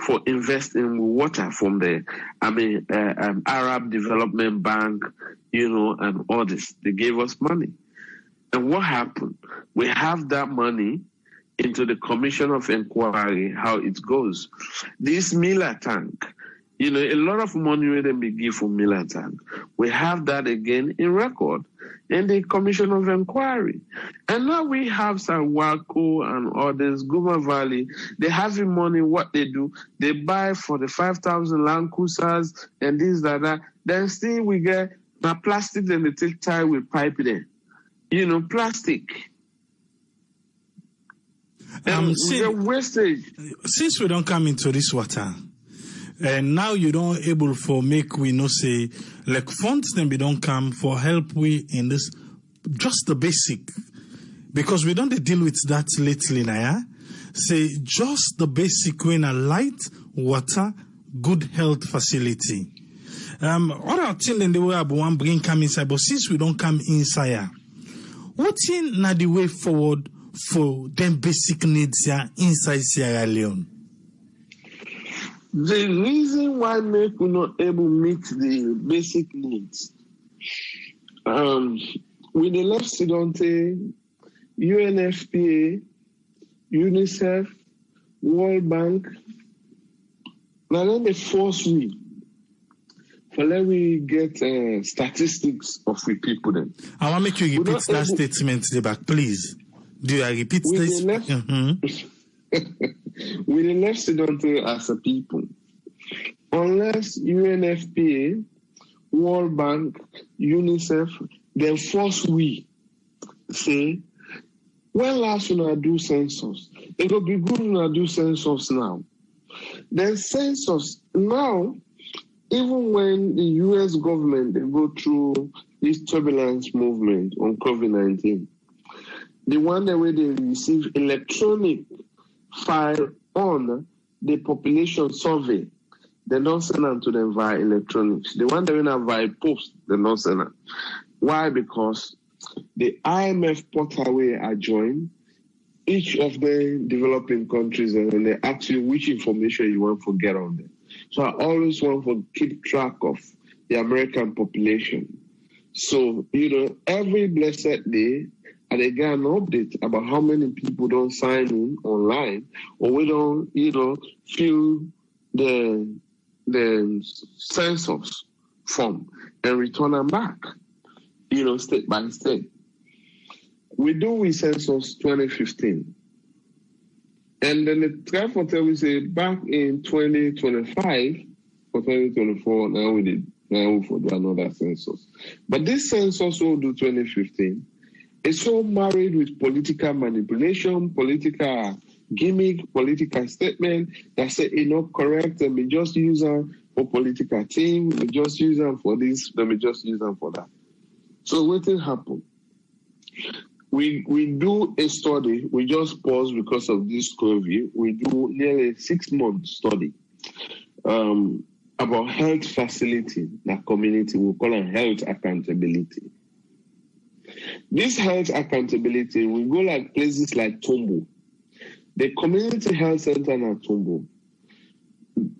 for investing in water from the Arab Development Bank, and others. They gave us money. And what happened? We have that money into the Commission of Inquiry, how it goes. This Miller tank, a lot of money will then be given for Miller tank. We have that again in record in the Commission of Inquiry. And now we have Sawako and others, Guma Valley, they have the money, what they do, they buy for the 5,000 Land Cruisers and this, that. Then still we get the plastic, then they take tie with pipe there. Plastic. Wastage. Since we don't come into this water, and now you don't able for make we say like funds then we don't come for help we in this just the basic because we don't deal with that lately now. Yeah? Say just the basic when a light, water, good health facility. Other thing in the way one bring come inside, but since we don't come inside, what's in the way forward for them basic needs here inside Sierra Leone? The reason why we not able to meet the basic needs, with the left Sidonte, UNFPA, UNICEF, World Bank, now then they force me for let me get statistics of the people then. I want to make you repeat that statement the back, please. Do you repeat this? We the left Sidonte as a people. Unless UNFPA, World Bank, UNICEF, then force we say, when last when I do census, it will be good when I do census now. Then census now, even when the US government, they go through this turbulence movement on COVID-19, the one that where they receive electronic file on the population survey, they don't send them to them via electronics. The one that went out via post, they don't send them. Why? Because the IMF portal where I joined, each of the developing countries, and they ask you which information you want to get on them. So I always want to keep track of the American population. So, every blessed day, and they get an update about how many people don't sign in online, or we don't, fill the census form and return them back, state by state. We do with census 2015. And then the try for tell we say back in 2025 for 2024, now we for do another census. But this census will do 2015. It's so married with political manipulation, political gimmick, political statement that say correct, and we just use them for political team, we just use them for this, then we just use them for that. So what will happen? We do a study, we just pause because of this COVID. We do nearly 6-month study about health facility, that community, we call it health accountability. This health accountability, we go like places like Tombo. The community health center in Tombo,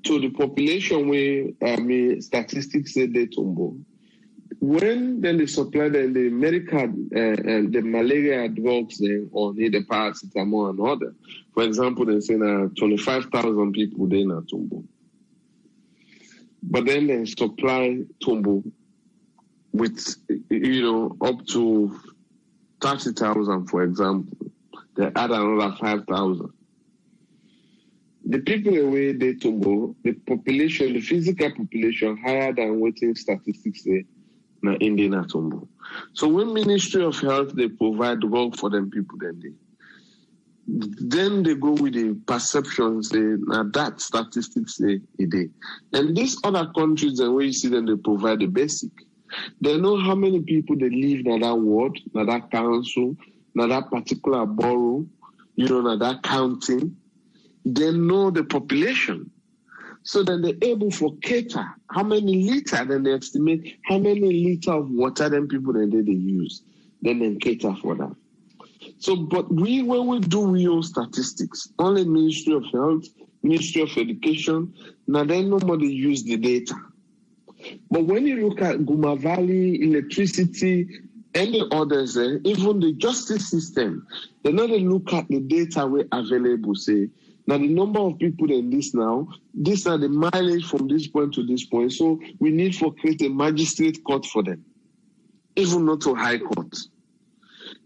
to the population where statistics say they Tombo. When then they supply them the medical and the malaria drugs there, or need the paracetamol and other. For example, they say 25,000 people there in Tombo. But then they supply Tombo with up to 30,000, for example. They add another 5,000. The people away they Tombo, the population, the physical population higher than waiting statistics there. Na Indian Tombo. So when Ministry of Health they provide work for them people then they go with the perceptions that statistics they. And these other countries and where you see them they provide the basic. They know how many people they live in that ward, in that council, in that particular borough, in that county. They know the population. So then they're able to cater how many liters, then they estimate how many liters of water then people then they use. Then they cater for that. So, but when we do real statistics, only Ministry of Health, Ministry of Education, now then nobody use the data. But when you look at Guma Valley, electricity, and the others, even the justice system, they not look at the data we available, say, now the number of people in this now, these are the mileage from this point to this point. So we need to create a magistrate court for them, even not to high court.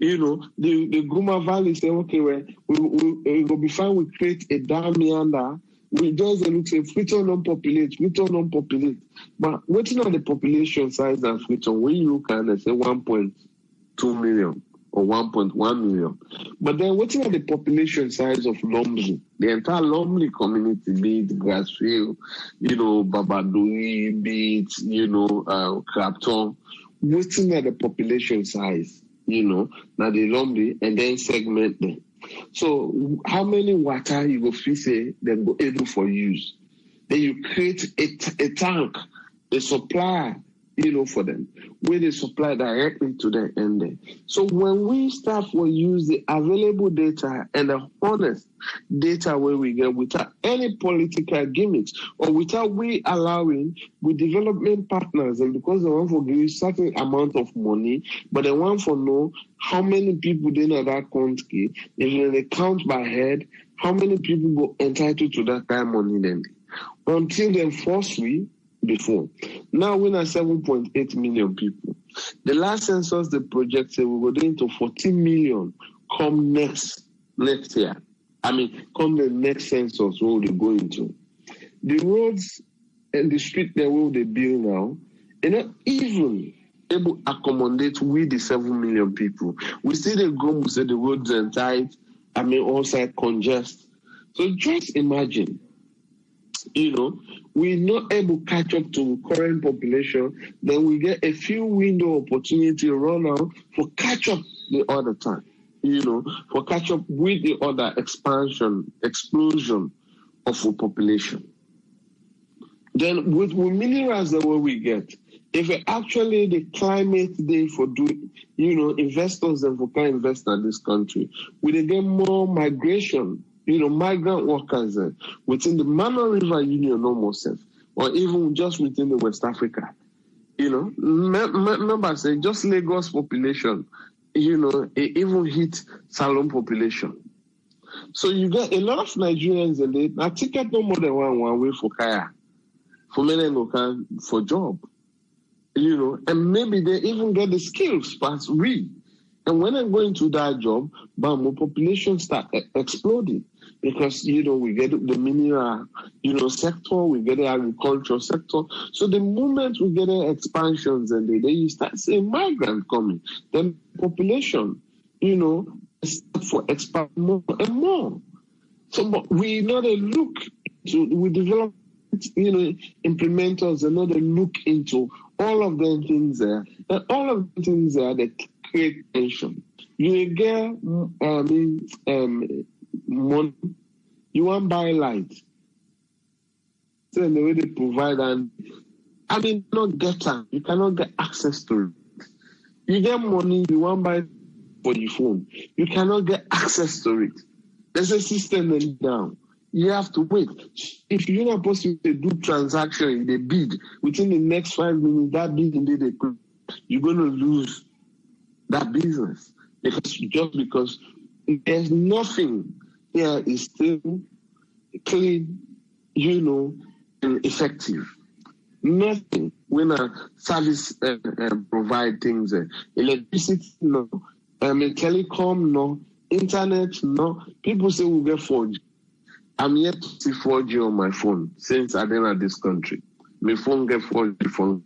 The Guma Valley say, okay, we will be fine. We create a dam meander. We just look say Freetown non-populate. But what's not the population size of Freetown? When you look at it, say 1.2 million. Or 1.1 million. But then what's the population size of Lumley? The entire Lumley community, be it Grassfield, Babadui, be it, Clapton. What's the population size? Now the Lumley, and then segment them. So how many water you go feel say they go able for use? Then you create a tank, a supply, for them, where they supply directly to the end. So when we start to use the available data and the honest data where we get without any political gimmicks or without we allowing with development partners, and because they want to give certain amount of money, but they want to know how many people they know that country, if they count by head, how many people go entitled to that kind of money then. Until then forcefully before. Now we're at 7.8 million people. The last census they projected we were going to 14 million come next year. Come the next census where they go into. The roads and the street there where they build now, they're not even able to accommodate with the 7 million people. We see the go, we say the roads are tight, all sides congest. So just imagine we're not able to catch up to current population, then we get a few window opportunity run out for catch up the other time, for catch up with the other explosion of a population. Then with minerals the way we get, if actually the climate day for doing, investors and for can invest in this country, we get more migration, migrant workers within the Mano River Union almost, or even just within the West Africa. Remember, say just Lagos population, it even hit Salon population. So you get a lot of Nigerians and they now ticket no more than one way for Kaya, for many local for job, and maybe they even get the skills past we. And when I'm going to that job, bam, population start exploding because, we get the mineral, sector, we get the agricultural sector. So the moment we get the expansions and you start seeing migrants coming, then population, start for expand more and more. So but we not a look to, we develop, implementers and not a look into all of the things there. And all of the things there that create tension. You get money, you want to buy light. So the way they provide and not get them. You cannot get access to it. You get money, you want to buy for your phone. You cannot get access to it. There's a system down. You have to wait. If you're not supposed to do transaction, they bid within the next 5 minutes, that bid you're going to lose that business because there's nothing here is still clean, and effective. Nothing when a service provide things, electricity no, telecom no, internet no. People say we'll get 4G. I'm yet to see 4G on my phone since I've been at this country. My phone get 4G phone.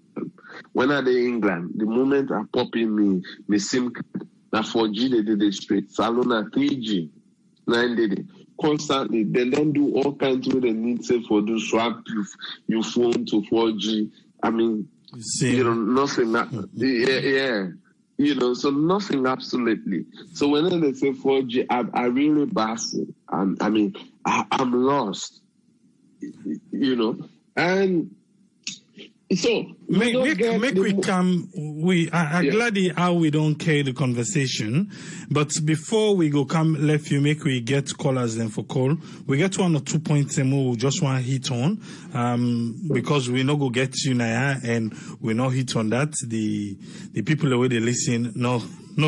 When I in England, the moment I pop in my SIM card, na 4G they did it straight. Salona 3G, 9 did it. Constantly, they don't do all kinds of they need say for do swap your phone to 4G. Nothing. Yeah. So nothing absolutely. So when they say 4G, I really baffle. I'm lost. And so make we come. We are glad how we don't carry the conversation, but before we go come left you make we get callers then for call. We get 1 or 2 points and we just want to hit on because we not go get you now and we not hit on that. The people the way they listen no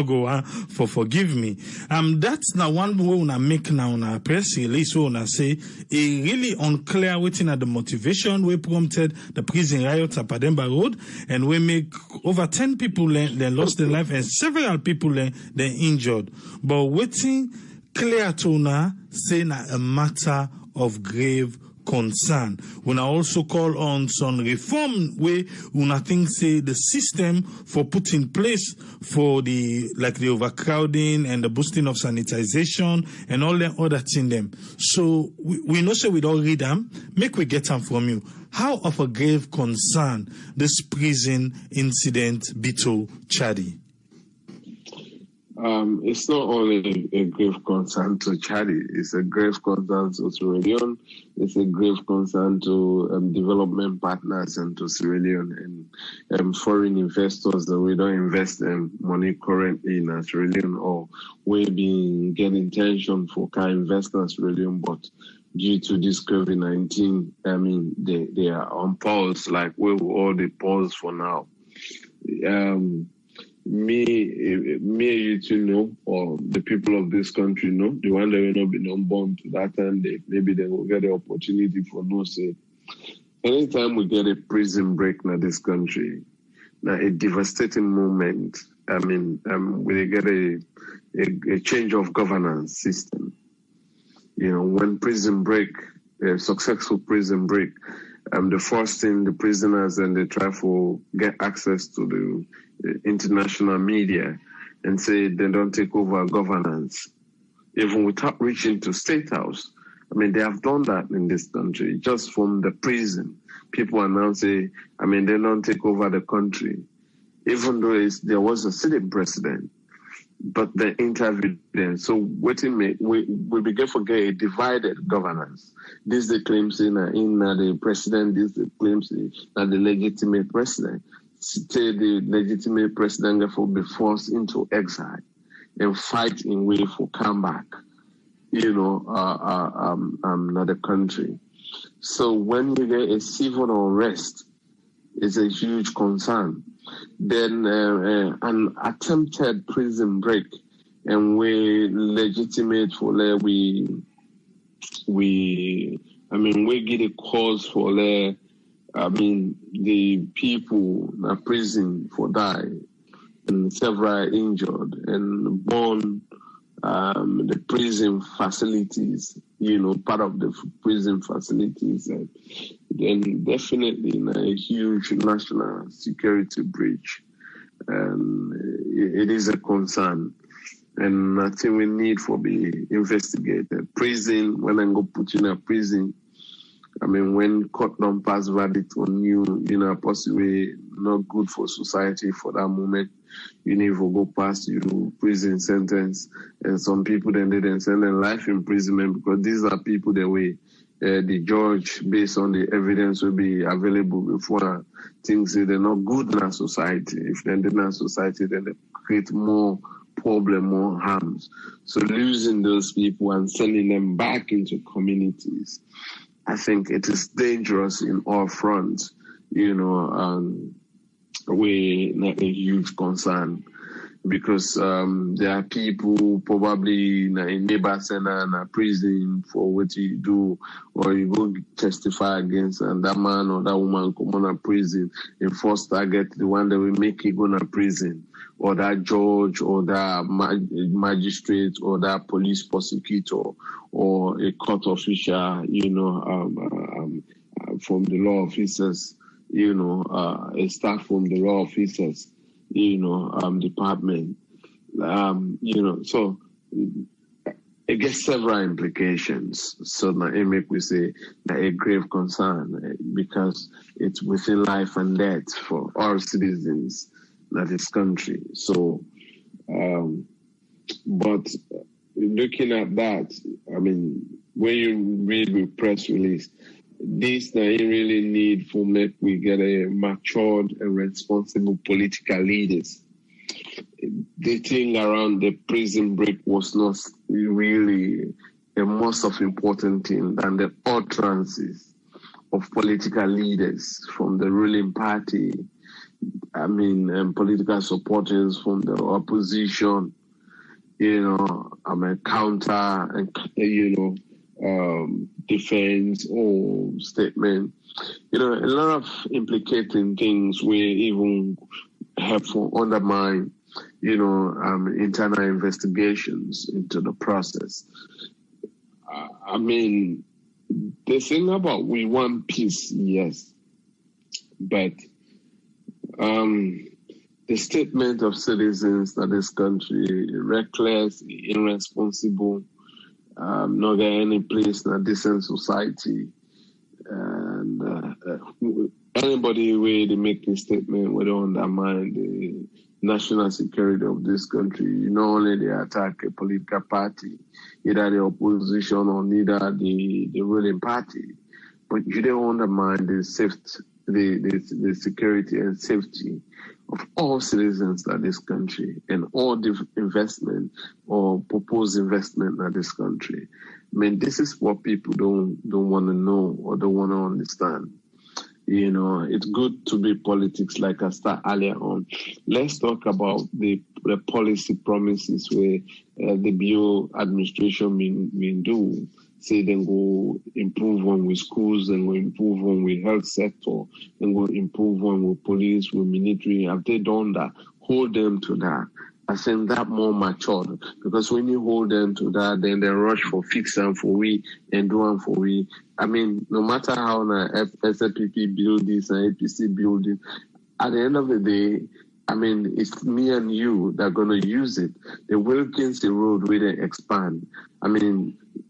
go for forgive me. That's now one way we make now on our press release we wanna say it really unclear waiting at the motivation we prompted the prison riots at Pademba Road, and we make over 10 people they lost their life and several people they injured. But waiting clear to now say na a matter of grave concern. We also call on some reform where we think say the system for put in place for the overcrowding and the boosting of sanitization and all the other thing them. So we know say we don't read them. Make we get them from you. How of a grave concern this prison incident be to Chadi? It's not only a grave concern to Chadi, it's a grave concern to Sierra Leone, it's a grave concern to development partners and to Sierra Leone and foreign investors that we don't invest money currently in Sierra Leone or we been getting attention for kind investors Sierra Leone, but due to this COVID-19, they are on pause, like we will all the pause for now. Me and you two know, or the people of this country know, the one that will not be born to that time, maybe they will get the opportunity for no say. Anytime we get a prison break in this country, now a devastating moment. We get a change of governance system. When prison break, a successful prison break, the first thing the prisoners and they try to get access to the international media and say they don't take over governance, even without reaching to State House. I mean, they have done that in this country, just from the prison. People are now saying, I mean, they don't take over the country, even though there was a sitting president, but they interviewed them. So what we begin to get a divided governance. This the claims in the president, this the claims that the legitimate president. Say the legitimate president therefore be forced into exile and fight in way for comeback, not the country. So when you get a civil unrest, it's a huge concern. Then an attempted prison break, and we legitimate for we get a cause for the people in prison for die and several injured and born the prison facilities, part of the prison facilities, then definitely a huge national security breach. It is a concern. And I think we need for be investigated. Prison, when I go put in a prison, I mean, when court don't pass verdict on you, possibly not good for society for that moment. You need to go past your prison sentence. And some people then they didn't send them life imprisonment because these are people the way the judge, based on the evidence, will be available before things they're not good in our society. If they're in our society, then they create more problem, more harms. So losing those people and sending them back into communities, I think it is dangerous in all fronts, we not a huge concern because there are people probably in neighbors and a prison for what you do, or you go testify against that man or that woman come on a prison and first target the one that will make you go to prison, or that judge or that magistrate or that police prosecutor or a court official, from the law officers, a staff from the law officers, department, so it gets several implications. So now it make we say that a grave concern because it's within life and death for all citizens of this country. So, but looking at that, I mean, when you read the press release, this they really need for make we get a matured and responsible political leaders. The thing around the prison break was not really the most of important thing than the utterances of political leaders from the ruling party. Political supporters from the opposition, counter and, defense or statement. A lot of implicating things will even help to undermine, internal investigations into the process. The thing about we want peace, yes, but the statement of citizens that this country reckless, irresponsible, not get any place in a decent society, and anybody where they make a statement would undermine the national security of this country. Not only they attack a political party, either the opposition or neither the ruling party, but you don't undermine the safety, the security and safety of all citizens of this country and all the investment or proposed investment in this country. This is what people don't want to know or don't want to understand. It's good to be politics, like I started earlier on. Let's talk about the policy promises where the Bio administration been do. Say then go improve on with schools, and go improve on with health sector, and go improve on with police, with military. Have they done that? Hold them to that. I think that more matured, because when you hold them to that, then they rush for fix them for we and do them for we. No matter how SLPP build this and APC build it, at the end of the day, it's me and you that are going to use it. The Wilkins Road will expand.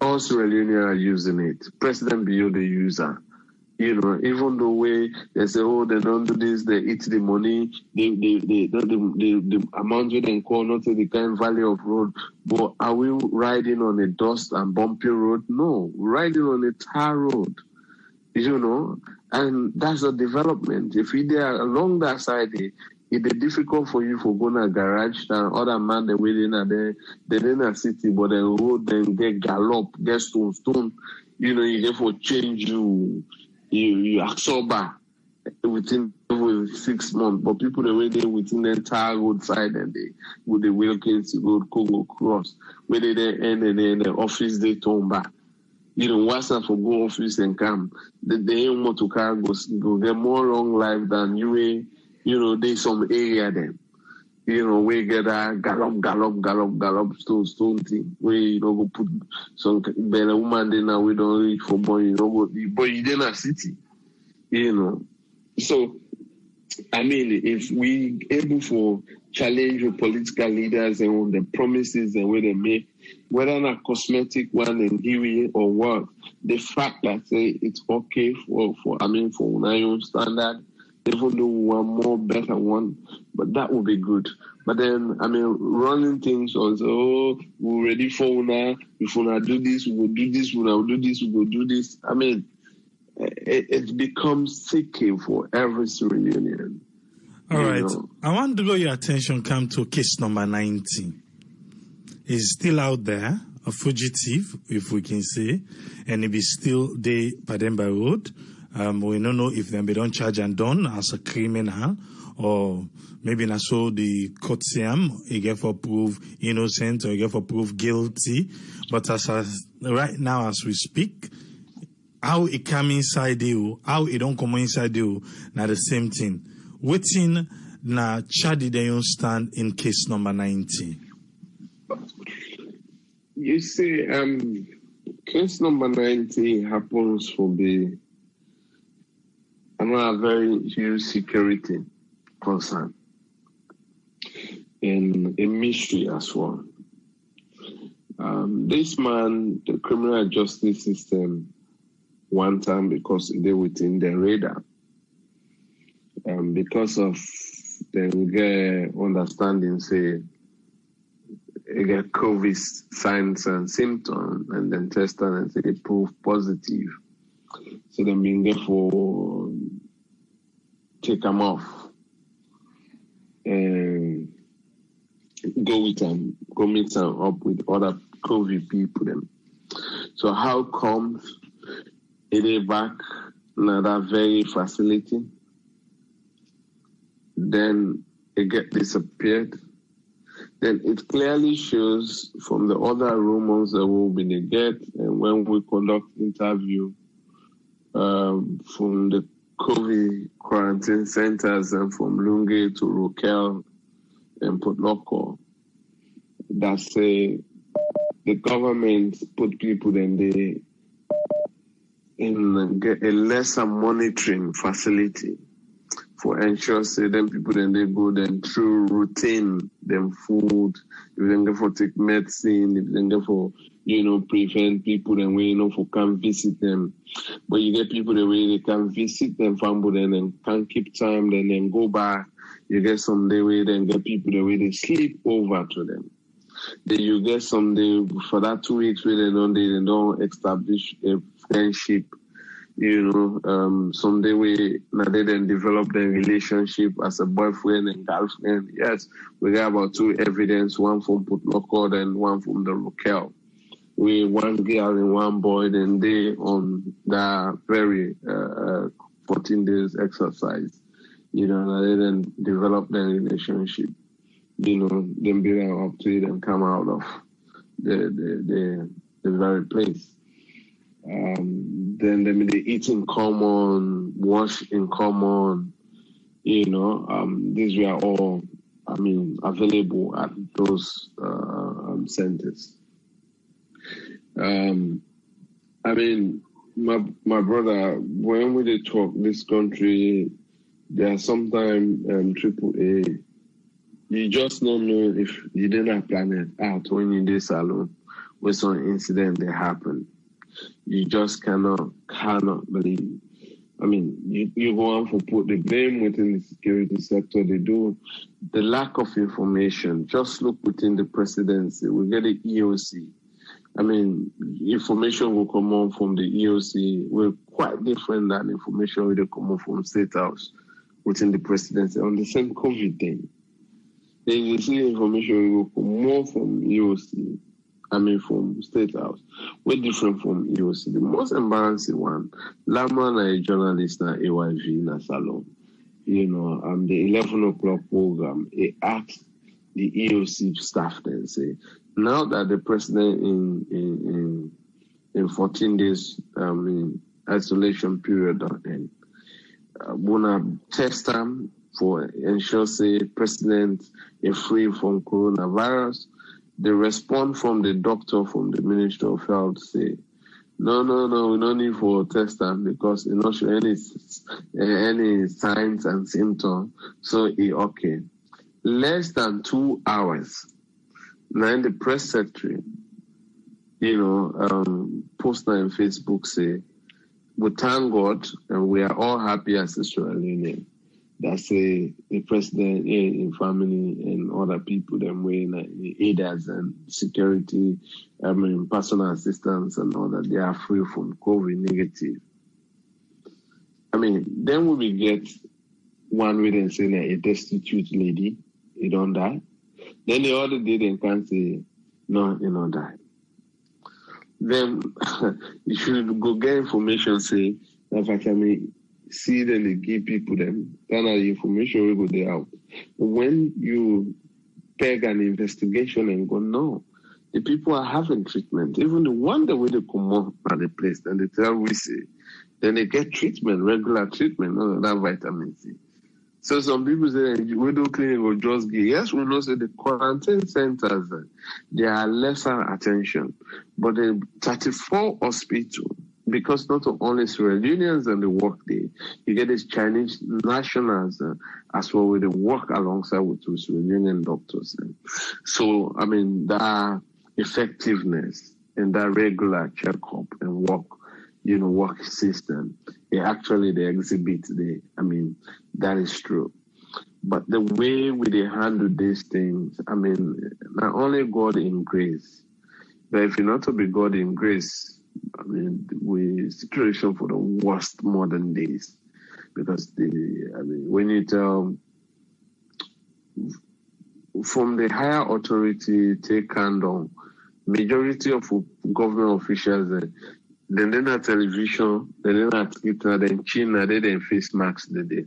all Sierra Leoneans are using it. President Bio, the user. Even the way they say, oh, they don't do this, they eat the money, the amount we then call not the kind value of road. But are we riding on a dust and bumpy road? No, we're riding on a tar road, and that's a development. If we there along that side, it's difficult for you for going to garage and other man they waiting at they're in a city, but the road then get gallop, get stone. You get for change you absorb within 6 months, but people the way they within the entire roadside and they with the Wilkins Road Congo cross where they end and then the office they turn back. What's up for go office and come? They ain't want to car go get more long life than there's some area then. We get a gallop, stone thing. We go put some better woman there now. We don't reach for boy, but you didn't a city, So, if we able for challenge the political leaders and on the promises and where they make, whether not cosmetic one and give or what, the fact that say it's okay for my own standard. Even though we want more better one, but that would be good. But then, running things also, we're ready for now. If we do this, we will do this. We will do this, we will do this. It becomes sicky for every Sierra Leonean. All right. I want to draw your attention, come to case number 19. It's still out there, a fugitive, if we can say, and it is still there, Pademba Road. We don't know if they don't charge and done as a criminal, or maybe not so the court say he get for prove innocent or he get for prove guilty. But as right now as we speak, how it come inside you, how it don't come inside you, now the same thing. Waiting na Chadi they don't stand in case number 19. You see, case number 19 happens for the a very huge security concern and a mystery as well. This man, the criminal justice system, one time because they within the radar, because of the understanding, say, they get COVID signs and symptoms, and then test them and say they prove positive. So then being there for take them off and go with them, go meet them up with other COVID people. Them. So how comes it is back in that very facility? Then it get disappeared. Then it clearly shows from the other rumors that will be the get, and when we conduct interview from the COVID quarantine centers and from Lunge to Rokel and Port Loko, that say the government put people in get a lesser monitoring facility for ensure say them people then they go then through routine them food, if they go for take medicine, if they go for prevent people then we for can visit them. But you get people the way they can visit them family and can keep time then go back. You get some day way then get people the way they sleep over to them. Then you get some day for that 2 weeks where they don't establish a friendship. Someday they then develop their relationship as a boyfriend and girlfriend. Yes, we got about 2 evidence, one from Port Loko and one from the Rokel. We one girl and one boy, then they on that very 14 days exercise. They then develop their relationship. Then be up to it and come out of the very place. Then they eat in common, wash in common, these were all, available at those centers. My brother, when we talk this country, there are sometimes AAA, you just don't know if you didn't plan it out when you did salon. with some incident that happened. You just cannot believe. I mean, you go on for put the blame within the security sector. They do the lack of information. Just look within the presidency. We get the EOC. I mean, information will come on from the EOC. We're quite different than information will come on from State House within the presidency on the same COVID thing. Then you see information will come more from EOC. I mean, from State House. We're different from EOC. The most embarrassing one, Lama, a journalist na AYV na Salon. The 11 o'clock program, he asked the EOC staff then say, now that the president in 14 days isolation period on end, wanna test them for ensure say president is free from coronavirus. They respond from the doctor from the Ministry of Health say, no, we don't need for test them because it not show any signs and symptoms. So okay. Less than 2 hours. Now the press secretary, post on Facebook say, we thank God and we are all happy as Israel Union. That say the president in family and other people them way aiders and security, personal assistants and all that, they are free from COVID negative. Then we will get one way and say a destitute lady, he don't die. Then the other day they can say, no, he don't die. Then you should go get information say that I can see then they give people them, then the information will go there out. When you peg an investigation and go, no, the people are having treatment. Even the one that way they come up at the place, then they tell we see, then they get treatment, regular treatment, that vitamin C. So some people say, widow clinic will just give. Yes, we know say the quarantine centers, they are lesser attention. But the 34 hospital, because not only Sierra Leoneans and the work there, you get these Chinese nationals as well with the work alongside with Sierra Leonean doctors. So, that effectiveness and that regular checkup and work system, they exhibit that is true. But the way they handle these things, not only God in grace, but if you're not to be God in grace, we situation for the worst modern days, because when you tell from the higher authority take hand on majority of government officials, then they're not television, then they're not Twitter, then China, they then face masks the day.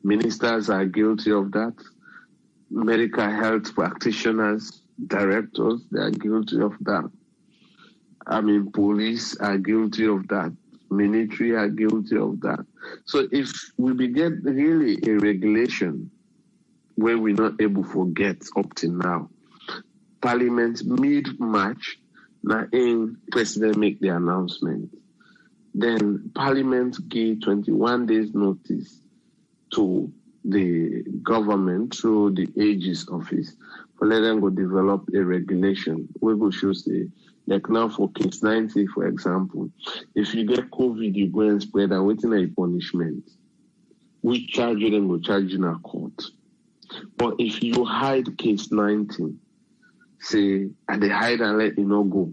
Ministers are guilty of that. Medical health practitioners, directors, they are guilty of that. Police are guilty of that. Military are guilty of that. So if we begin really a regulation where we're not able to forget up to now, Parliament mid-March, now in President make the announcement, then Parliament gave 21 days notice to the government through the AG's office for let them go develop a regulation. We go show say, like now for case 90, for example, if you get COVID, you go and spread and waiting a punishment. We charge you, then we'll charge you in a court. But if you hide case 19, say, and they hide and let you not go,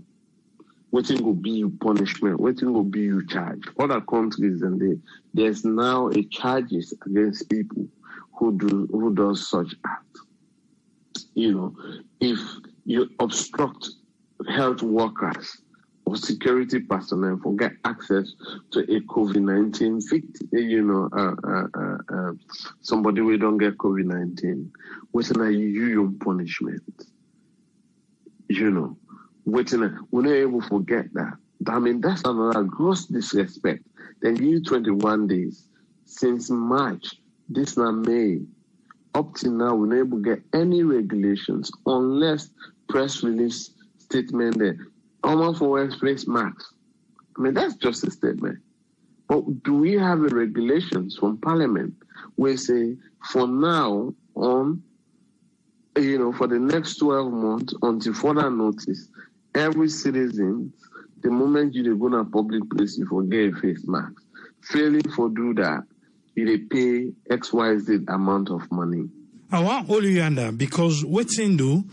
waiting will be you punishment, waiting will be you charge. Other countries, and there's now a charges against people who does such act. If you obstruct health workers or security personnel for get access to a COVID-19 victim, somebody who don't get COVID-19, waiting a you punishment. We're not able to forget that. That's another gross disrespect. Then give you 21 days since March, this now May, up till now, we're not able to get any regulations unless press release statement there. Almost for workplace masks. That's just a statement. But do we have a regulations from Parliament where say for now on, for the next 12 months until further notice, every citizen, the moment you go to a public place, you forget a face mask. Failing for do that, you pay XYZ amount of money. I want all you under because what's in do,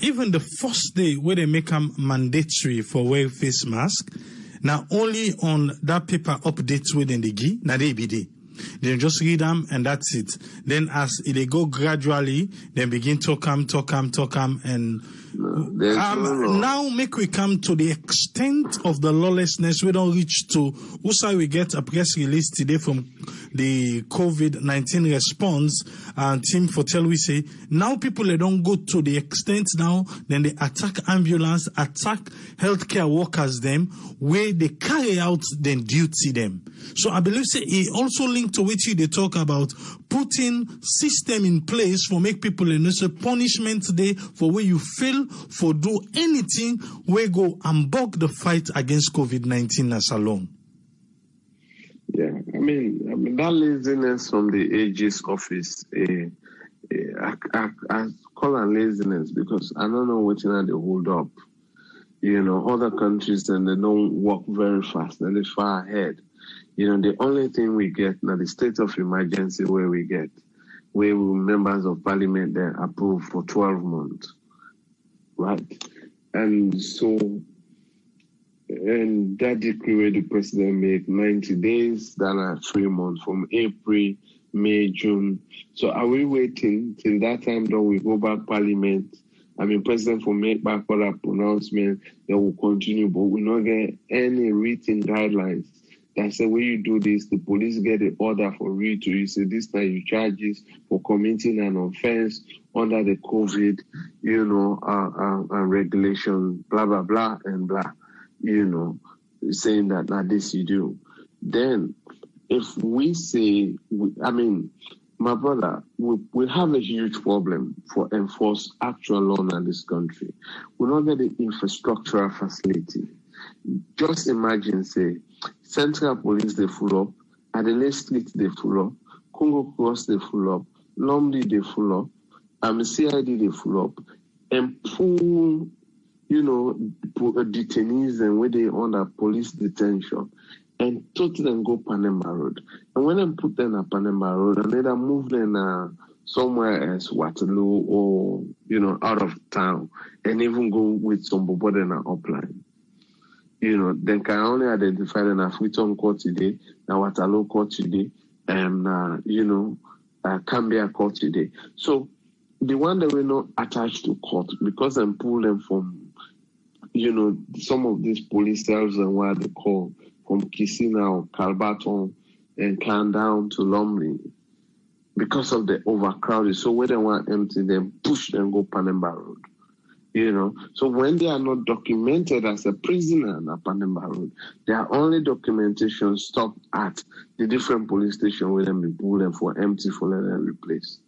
even the first day where they make them mandatory for wear face mask, now only on that paper updates within the give, now they be there. Then just read them and that's it. Then as they go gradually, then begin to come and now make we come to the extent of the lawlessness. We don't reach to also we get a press release today from the COVID-19 response team for tell we say now people they don't go to the extent now then they attack ambulance, attack healthcare workers them where they carry out then duty them. So I believe say it also linked to which they talk about putting system in place for make people a punishment day for where you fail for do anything where go and bug the fight against COVID-19 as alone. Yeah, I mean that laziness from the AG's office, I call it laziness because I don't know what they hold up. You know, other countries and they don't work very fast and they're far ahead. You know, the only thing we get now the state of emergency where members of parliament then approve for 12 months. Right? And so, and that decree where the president made 90 days, then are 3 months from April, May, June. So are we waiting till that time then we go back parliament? I mean, president will make back other pronouncement that will continue, but we not get any written guidelines that say when you do this, the police get the order for you to say this time you charges for committing an offense under the COVID, you know, regulation, blah, blah, blah, and blah, you know, saying that this you do. Then if we say, my brother, we have a huge problem for enforce actual law in this country. We don't get the infrastructural facility. Just imagine, say, Central Police, they full up, Adelaide Street, they full up, Congo Cross, they full up, Lumley, they full up, CID, they full up, and pull, you know, detainees and where they under police detention, and total them go Panama Road. And when they put them on Panama Road, and they move them somewhere else, Waterloo, or, you know, out of town, and even go with some people in an upline. You know, they can only identify them as Freetown Court today, now Waterloo Court today, and, you know, Cambia Court today. So the one that we're not attached to court, because they pull them from, you know, some of these police cells and what they call from Kisina or Calbaton and come down to Lumley because of the overcrowded. So when they want empty, them push them go Panama Road. You know, so when they are not documented as a prisoner on Panama Road, their only documentation stopped at the different police station where them be pulled them for empty for them replace.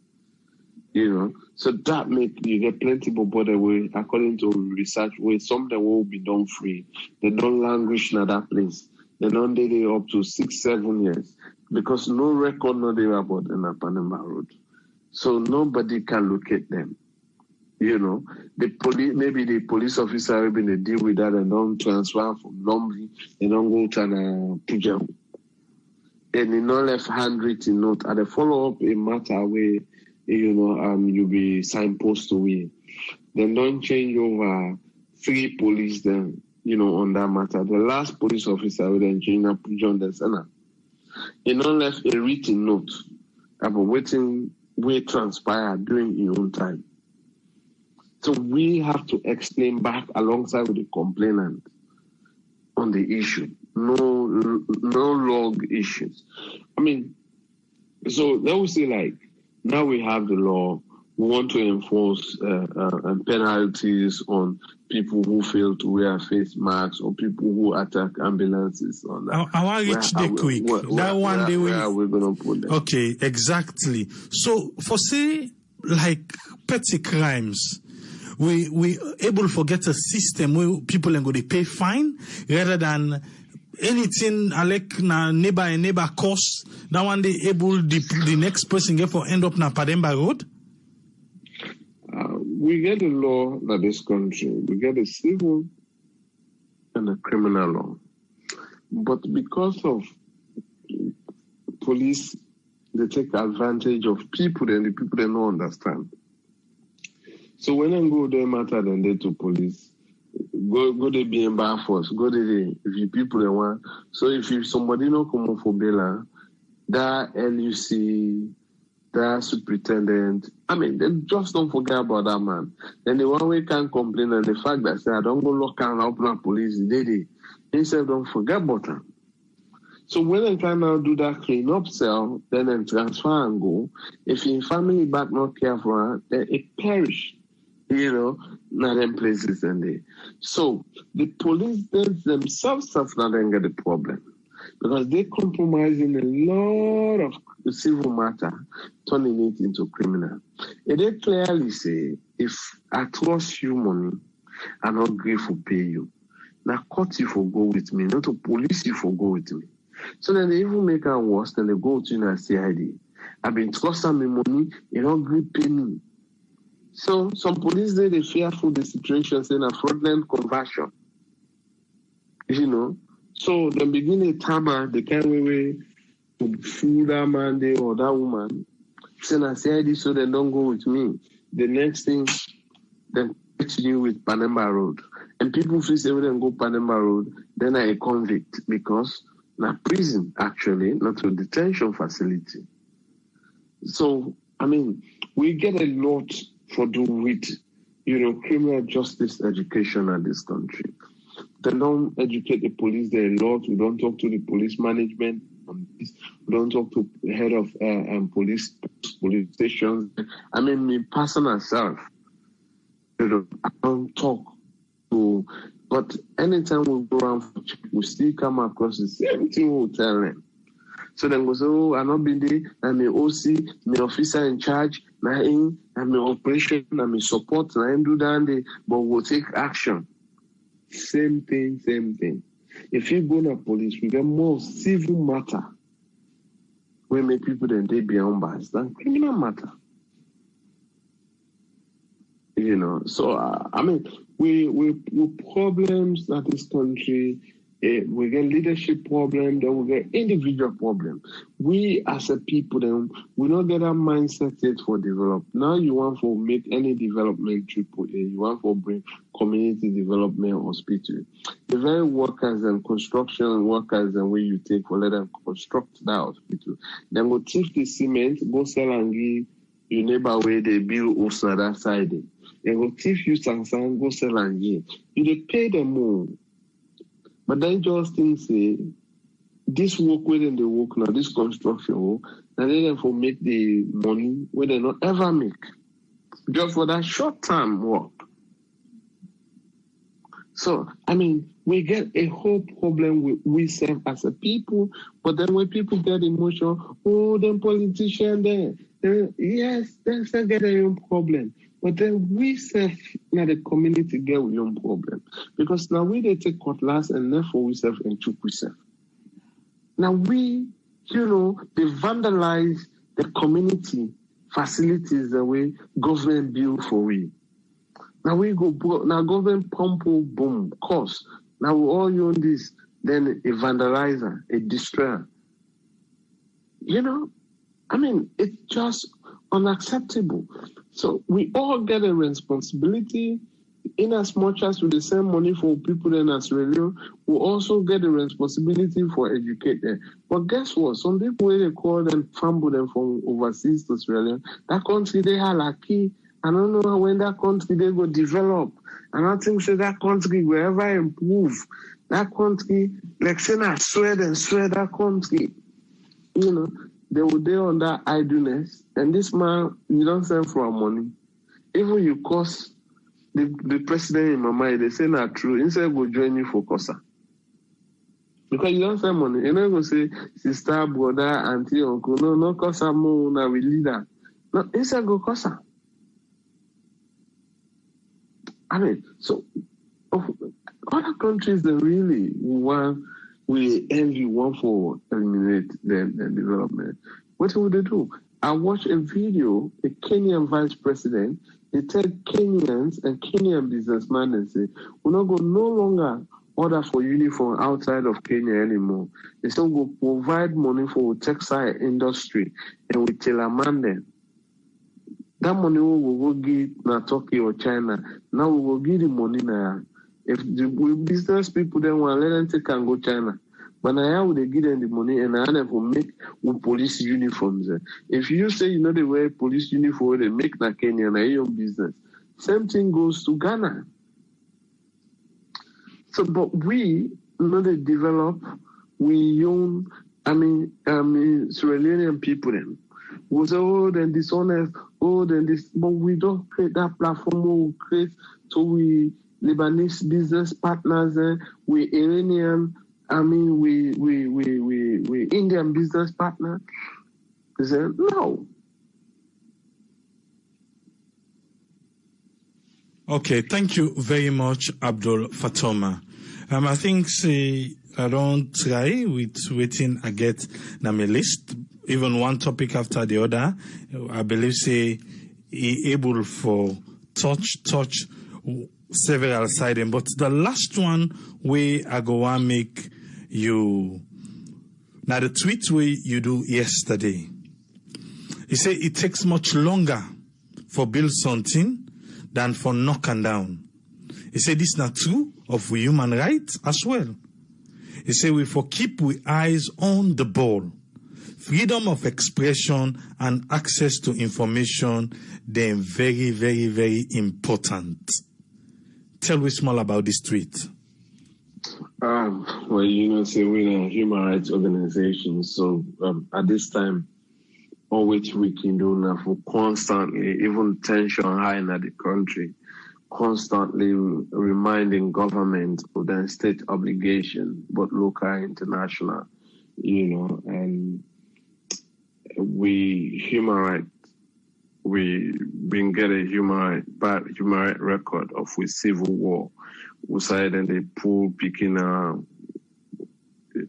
You know, so that make you get plenty of body way according to research where some of them will be done free. They don't languish in that place. They don't do it up to 6-7 years because no record no they about in a Panama Road. So nobody can locate them. You know, the police, maybe the police officer will they deal with that and don't transfer from Lumley, they don't go to Pujam. And they not left handwritten note. And they follow up a matter where, you know, you'll be signpost away. Then don't change over 3 police then, you know, on that matter. The last police officer will then change up Pujam the Senate. They not left a written note about waiting where transpired during your own time. So we have to explain back alongside with the complainant on the issue. No log issues. I mean, so let us say like, now we have the law, we want to enforce penalties on people who fail to wear face masks or people who attack ambulances. On that. I want to reach the quick. Where are we going to put them? Okay, exactly. So for say, like petty crimes, we able to get a system where people are going to pay fine rather than anything like na neighbor cost. That one they able the next person get for end up na Pademba Road. We get a law in this country. We get a civil and the criminal law. But because of police, they take advantage of people and the people they don't understand. So when they go there matter than they to police, go they be in bar force, go they if you people they want. So if somebody no come for bail, that LUC, that superintendent, I mean, they just don't forget about that man. Then the one way can complain and the fact that say I don't go lock and open police, they say don't forget about them. So when they can now do that clean up cell, then they transfer and go. If your family back not careful, then it perish. Not in places and they. So the police themselves have not get the problem because they compromising a lot of civil matter, turning it into criminal. And they clearly say, if I trust you money, I'm not grateful pay you. Now court you for go with me, not to police you for go with me. So then they even make it worse, then they go to a CID. I've been trusting me money, you don't agree pay me. So some police they fearful the situation saying a fraudulent conversion. So they begin a timer, they can't wait to fool that man there or that woman. Saying I CID so they don't go with me. The next thing they continue with Panama Road. And people feel say when they go Panama Road, then are a convict because na prison actually, not a detention facility. So I mean, we get a lot for do with, criminal justice education in this country. They don't educate the police there a lot. We don't talk to the police management. We don't talk to the head of police stations. I mean, me personal self, I don't talk to. But anytime we go around for check, we still come across the same thing we tell them. So then we say, oh, I'm not been there, I'm an OC, my officer in charge, I'm an operation, I'm a support, I'm do that, but we'll take action. Same thing. If you go to police, we get more civil matter where make people then they be unbiased than criminal matter. So I mean, we problems that this country. We get leadership problem, then we get individual problem. We as a people, then we don't get that mindset yet for develop. Now you want to make any development triple A. You want to bring community development hospital. The very workers and construction workers and where you take for let them construct that hospital. Then go thief the cement, go sell and give your neighbor where they build also that side. Then go thief you sang, go sell and give. You they pay them more. But then just think say this work within the work now, this construction work, and then for make the money where they not ever make. Just for that short term work. So I mean we get a whole problem with we self as a people, but then when people get emotional, oh them politicians there, yes, they still get their own problem. But then we self, now the community get with your own problem. Because now we they take cutlass and therefore we self and choke we self. Now we, they vandalize the community facilities the way government build for we. Now we go, now government pump, boom, cost. Now we all own this, then a vandalizer, a destroyer. I mean, it's just unacceptable. So we all get a responsibility in as much as we send money for people in Australia, we also get a responsibility for educate them. But guess what? Some people they call them fumble them from overseas to Australia. That country they are lucky. I don't know when that country they go develop. And I think say that country will ever improve. That country, like saying I swear that country, they were there on that idleness. And this man, you don't send for money. Even you cost the president in my mind, they say not true. Instead, go join you for COSA. Because you don't send money. You're not going to say, sister, brother, auntie, uncle. No COSA, no, we leader. No, instead, go COSA. I mean, so other countries that really we envy one for eliminate their development. What would they do? I watched a video, a Kenyan vice president, they tell Kenyans and Kenyan businessmen and say, we're not going no longer order for uniform outside of Kenya anymore. They still go provide money for textile industry and we tell them that money we will give na Turkey or China. Now we will give the money now. If the business people then want let them take and go China. But now they give them the money and now they will make police uniforms. If you say you know they wear police uniform, they make na Kenya na your business. Same thing goes to Ghana. So, but we they develop, we own, Sierra Leonean people then. We say, oh, then dishonest, oh, then this, but we don't create that platform we create, so we Lebanese business partners, we Iranian, we Indian business partner. They say, no. Okay, thank you very much, Abdul Fatoma. I think I don't try with waiting I get na my list, even one topic after the other. I believe he able for touch several sides, but the last one where I go and make you now the tweet where you do yesterday. He said it takes much longer for build something than for knock and down. He said this is not true of human rights as well. He said we for keep we eyes on the ball. Freedom of expression and access to information, they're very, very, very important. Tell us more about this tweet. Well, we're a human rights organization, so at this time, all which we can do now for constantly, even tension high in the country, constantly reminding government of their state obligation, both local and international, and we been get a human right record of with civil war. We side and they pull picking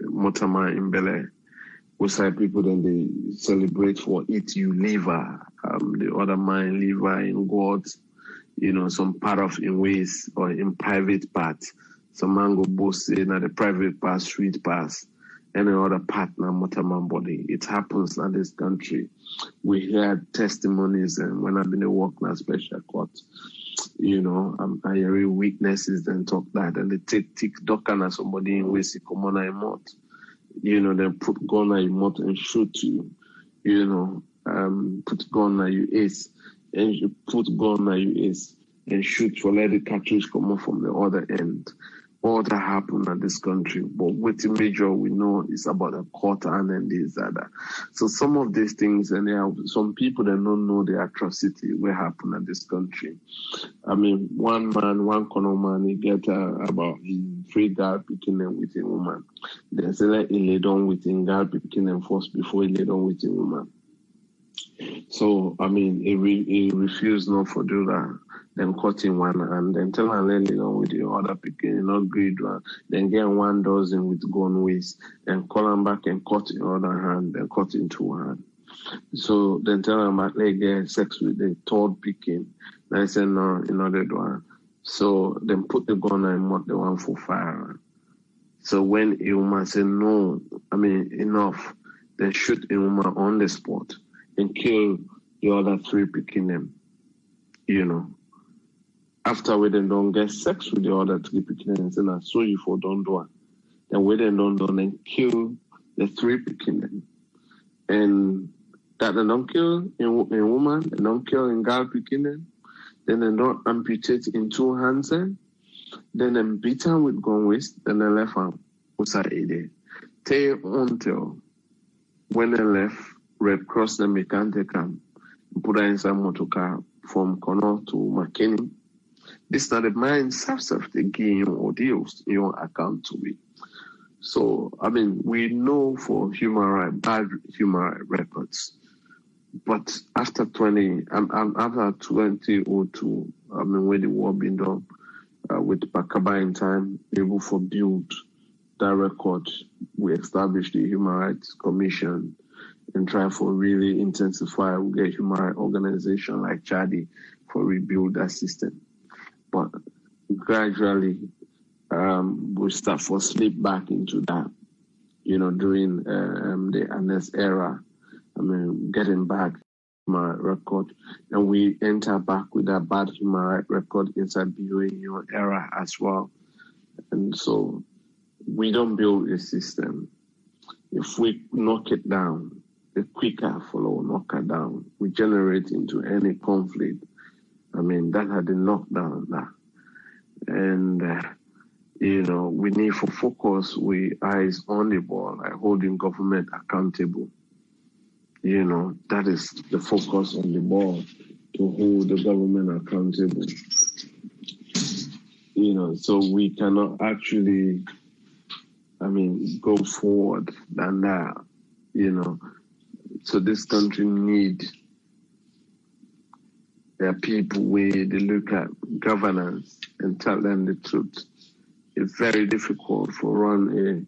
Motama in Bele. We side people then they celebrate for it you liver, the other man liver in God, some part of in ways or in private parts. Some man go both say na the private part, street pass, any other partner Motaman body. It happens in this country. We hear testimonies and when I've been a work in a special court, I hear witnesses then talk that and they take docker na somebody in ways come on a mouth. Then put gun on your mouth and shoot you. Put gun on your ace and you put gun on your ace and shoot for let the cartridge come off from the other end. All that happened in this country, but what the major we know is about a quarter and then this that. So some of these things, and there are some people that don't know the atrocity what happened in this country. One corner man, he get about free girl picking them with a woman. Then say like he lay down with a girl picking them first before he lay down with a woman. So he refused not to do that. Then cutting one and then tell her lay on with the other picking, not great one. Then get 1 dozen with gun waist and call them back and cut in other hand, then cut in 2 hands. So then tell them back they get sex with the third picking. Then I said no, another one. So then put the gun and mount the one for fire. So when a woman said no, enough, then shoot a woman on the spot and kill the other 3 picking them. After we then don't get sex with the other 3 picking them and say, I saw you for don't do it. Then we then don't do and kill the 3 picking them. And that they don't kill a woman, they don't kill a girl picking them, then they don't amputate in 2 hands, then they beat her with gun waist, then they left her outside a day. Till until when they left, Red Cross them they can't take them, put her inside motor car from Connor to McKinney. This not the mind self they give or deals in your account to me. So we know for bad human right records. But after 2002, when the war been done with Pakaba in time, able for build that record, we established the Human Rights Commission and try for really intensify, we get human rights organization like Chadi for rebuild that system. But gradually, we start for slip back into that, during the Anes era. Getting back my record, and we enter back with that bad human rights record inside BOAU era as well. And so we don't build a system. If we knock it down, the quicker follow knock it down. We generate into any conflict. That had been knocked down now. And, we need to focus with eyes on the ball, like holding government accountable. That is the focus on the ball, to hold the government accountable. So we cannot actually, go forward than that, So this country need people where they look at governance and tell them the truth. It's very difficult to run a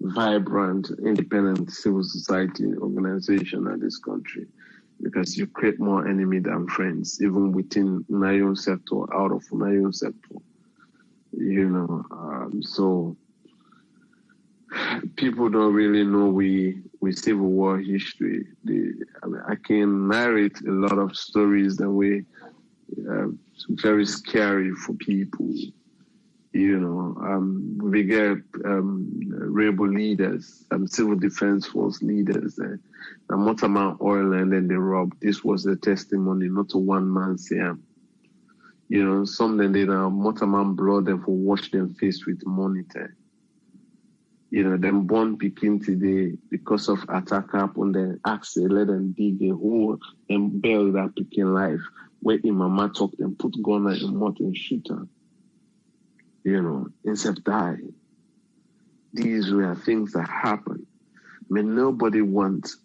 vibrant, independent civil society organization in this country, because you create more enemy than friends, even within Unayon sector, out of Unayon sector. So people don't really know we Civil War history. I can narrate a lot of stories that were very scary for people. We get rebel leaders, civil defense force leaders, and Motaman oil, and then they rob. This was the testimony, not a one-man Siam. Some then they Motaman blood them for wash them face with monitor. Them born picking today because of attack up on the axle, let them dig a hole and build that picking life. Where Imama talk them, put gun in mouth and shoot her. Except die. These were things that happen. Nobody wants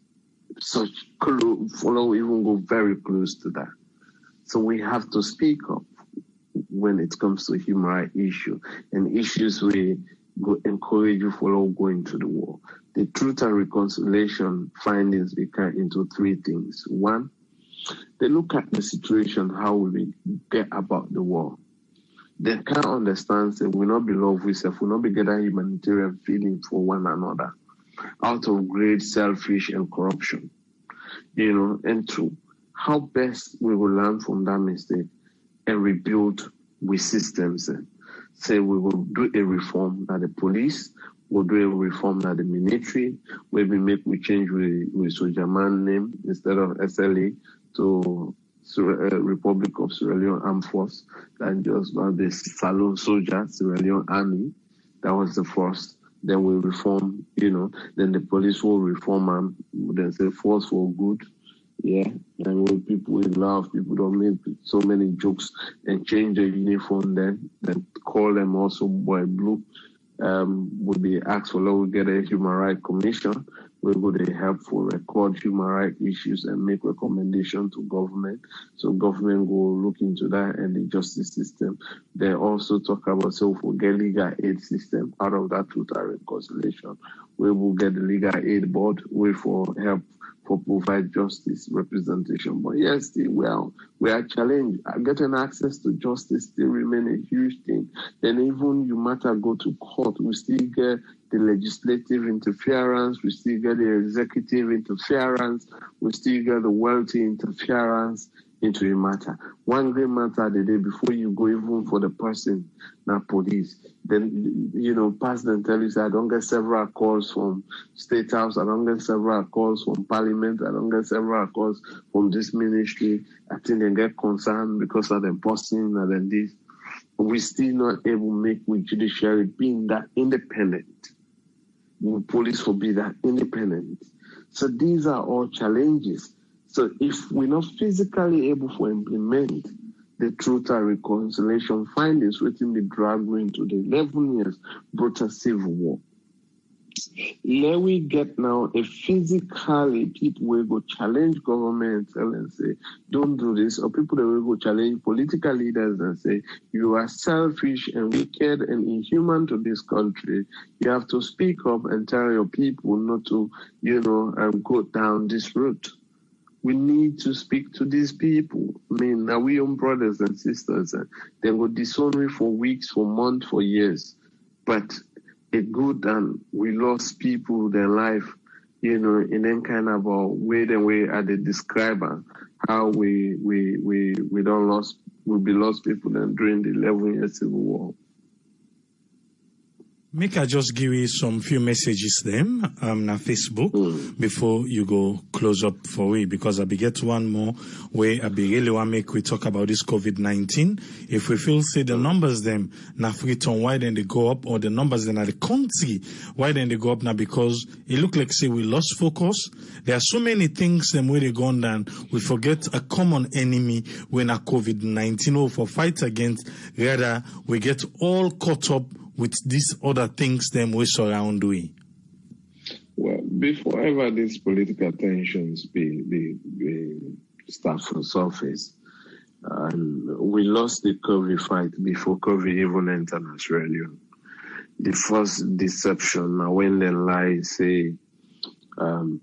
such follow, even go very close to that. So we have to speak up when it comes to human rights issue and issues we go encourage you follow going to the war. The Truth and Reconciliation findings become into three things. One, they look at the situation, how we get about the war. They can't understand that we not be love with self, we not be getting humanitarian feeling for one another out of great selfish and corruption. And two, how best we will learn from that mistake and rebuild with systems. Say we will do a reform that the police, we'll do a reform that the military, maybe we change with soldier man name instead of SLA to Republic of Sierra Leone Armed Force, and just about the Salon Soldier, Sierra Leone Army. That was the first. Then we reform, then the police will reform and then say force for good. Yeah, and when people in love, people don't make so many jokes and change the uniform then call them also boy blue. Would be asked for law, we get a human rights commission. We would help for record human rights issues and make recommendation to government. So government will look into that and the justice system. They also talk about for get legal aid system out of that Truth and Reconciliation. We will get the legal aid board, way for help for provide justice representation. But yes, we are challenged. Getting access to justice still remain a huge thing. Then even you matter go to court, we still get the legislative interference, we still get the executive interference, we still get the wealthy interference into a matter. One great matter the day before you go even for the person, not police. Then, pass and tell you, I don't get several calls from State House, I don't get several calls from Parliament, I don't get several calls from this ministry. I think they get concerned because of them posting and then this. We still not able to make with judiciary being that independent. Police will be that independent. So these are all challenges. So if we're not physically able to implement the Truth and Reconciliation findings within the drag into the 11 years brutal civil war, let we get now a physically people will go challenge government and say, don't do this, or people that will go challenge political leaders and say, you are selfish and wicked and inhuman to this country. You have to speak up and tell your people not to, go down this route. We need to speak to these people. Now we own brothers and sisters. They will disown me for weeks, for months, for years. but it good and we lost people, their life, in then kind of a way at the describer how we don't lost, we be lost people then during the 11-year civil war. Make I just give you some few messages them na Facebook before you go close up for we, because I be get one more where I be really want make we talk about this COVID-19. If we feel say the numbers them na Freetown, why then they go up, or the numbers then at the country, why then they go up now? Because it look like say we lost focus. There are so many things them where they gone down. We forget a common enemy when a COVID-19 or for fight against, rather we get all caught up with these other things them we surround we. Well, before ever these political tensions be start from surface, we lost the COVID fight before COVID even entered Australia. The first deception now when they lie say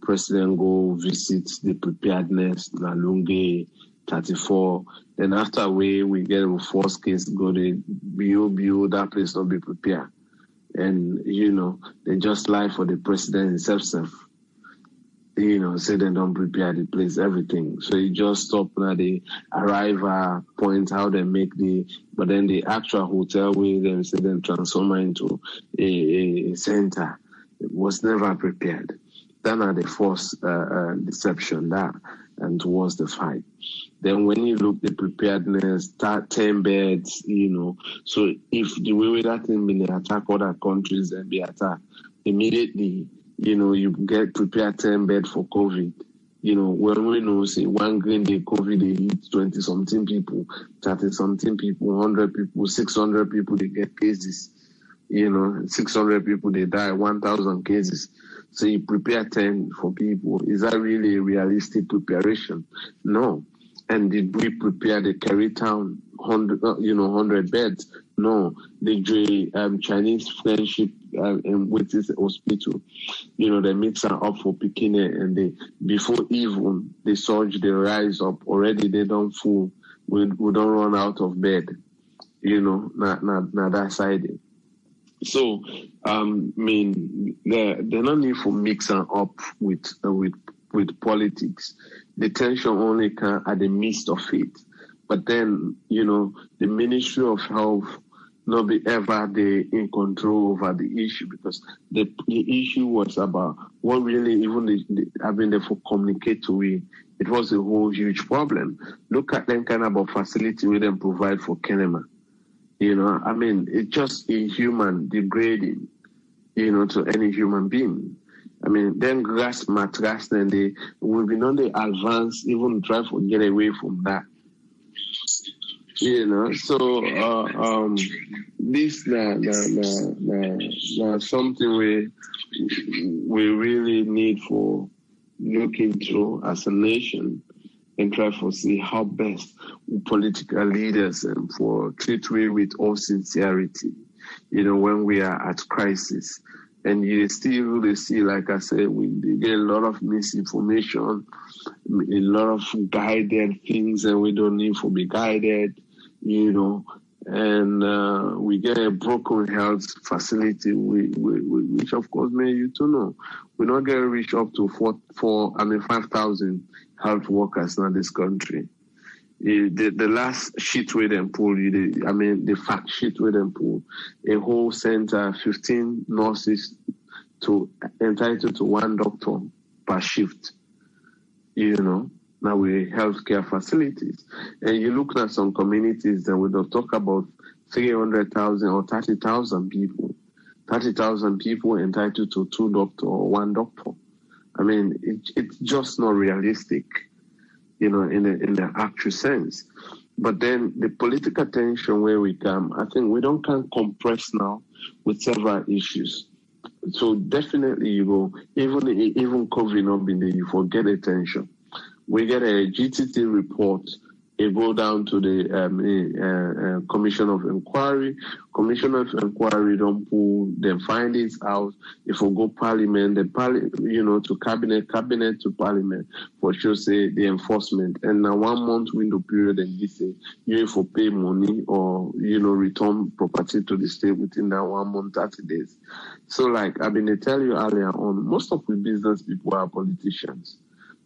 President go visit the preparedness Nalunge 34. Then after we get a first case, go to BO, that place not be prepared. And, they just lie for the president himself. Say they don't prepare the place, everything. So you just stop at the arrival point, how they make but then the actual hotel where they say then transform into a center. It was never prepared. That are the first deception and towards the fight. Then when you look the preparedness, 10 beds, so if the way that thing been attack other countries and be attacked, immediately, you get prepared 10 bed for COVID. When we know, say, one green day COVID, they hit 20-something people, 30-something people, 100 people, 600 people, they get cases. 600 people, they die, 1,000 cases. So you prepare 10 for people. Is that really a realistic preparation? No. And did we prepare the Kerry Town 100 beds? No. The Chinese friendship with this hospital, they mix them up for picking it, and before even the surge they rise up already, they don't full. We don't run out of bed. Not that side. So, there's no need for mixing up with politics. The tension only can at the midst of it. But then, the Ministry of Health not be ever in control over the issue, because the issue was about what really even they for communicate to we. It was a whole huge problem. Look at them kind of facility we then provide for Kenema. It's just inhuman, degrading, to any human being. Then grass mattress, then we've been on the advance, even try to get away from that. So this now something we really need for looking through as a nation, and try to see how best political leaders and for treat we with all sincerity, when we are at crisis. And you still see, like I said, we get a lot of misinformation, a lot of guided things, and we don't need to be guided, and we get a broken health facility, which of course, you to know, we not get reach up to 5,000 health workers in this country. The last sheet where them pull, the fact sheet where them pull, a whole center, 15 nurses entitled to one doctor per shift, now we healthcare facilities. And you look at some communities that we don't talk about 300,000 or 30,000 people. 30,000 people entitled to 2 doctors or 1 doctor. It's just not realistic, in the actual sense. But then the political tension where we come, I think we don't can compress now with several issues. So definitely even COVID not being there, you forget the tension. We get a GTT report It go down to the Commission of Inquiry. Commission of Inquiry don't pull the findings out. If we go Parliament, to Cabinet to Parliament, for sure say the enforcement. And now 1 month window period, and you say you have to pay money or return property to the state within that 1 month, 30 days. So like I've been tell you earlier on, most of the business people are politicians.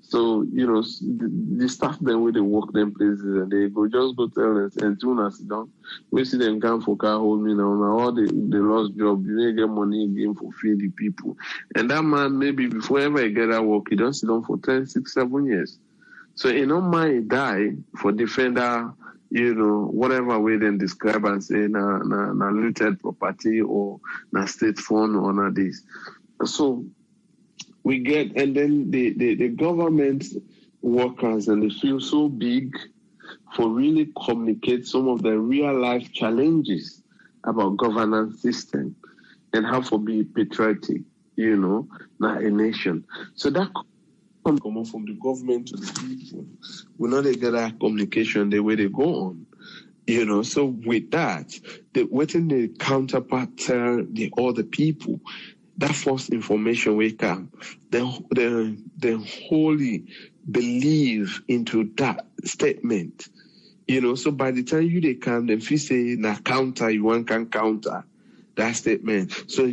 So, the staff then where they work them places and they go tell us and soon as done, we see them come for car hold me now all they lost job, you didn't get money again for feed the people. And that man maybe before ever he get that work, he don't sit down for 10, 6, 7 years. So he don't mind die for defender, whatever way they describe and say na looted property or na state fund or na this. So we get, and then the government workers, and they feel so big for really communicate some of the real life challenges about governance system and how to be patriotic, not a nation. So that come from the government to the people. We know they get that communication the way they go on. So with that, waiting the counterpart tell all the people that false information will come, then wholly believe into that statement. So by the time they come, then if you say na counter, you want can counter that statement. So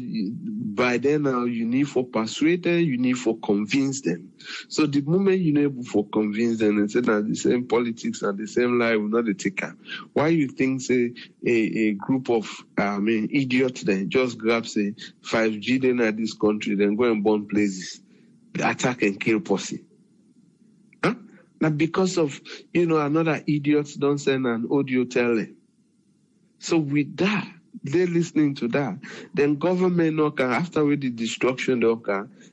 by then now you need for persuade them, you need for convince them. So the moment you able for convince them and say that the same politics and the same lie will not take care. Why you think say a group of idiots then just grab say 5G then at this country, then go and burn places, attack and kill pussy? Huh? Now because of another idiot don't send an audio tele. So with that, they're listening to that. Then government after with the destruction now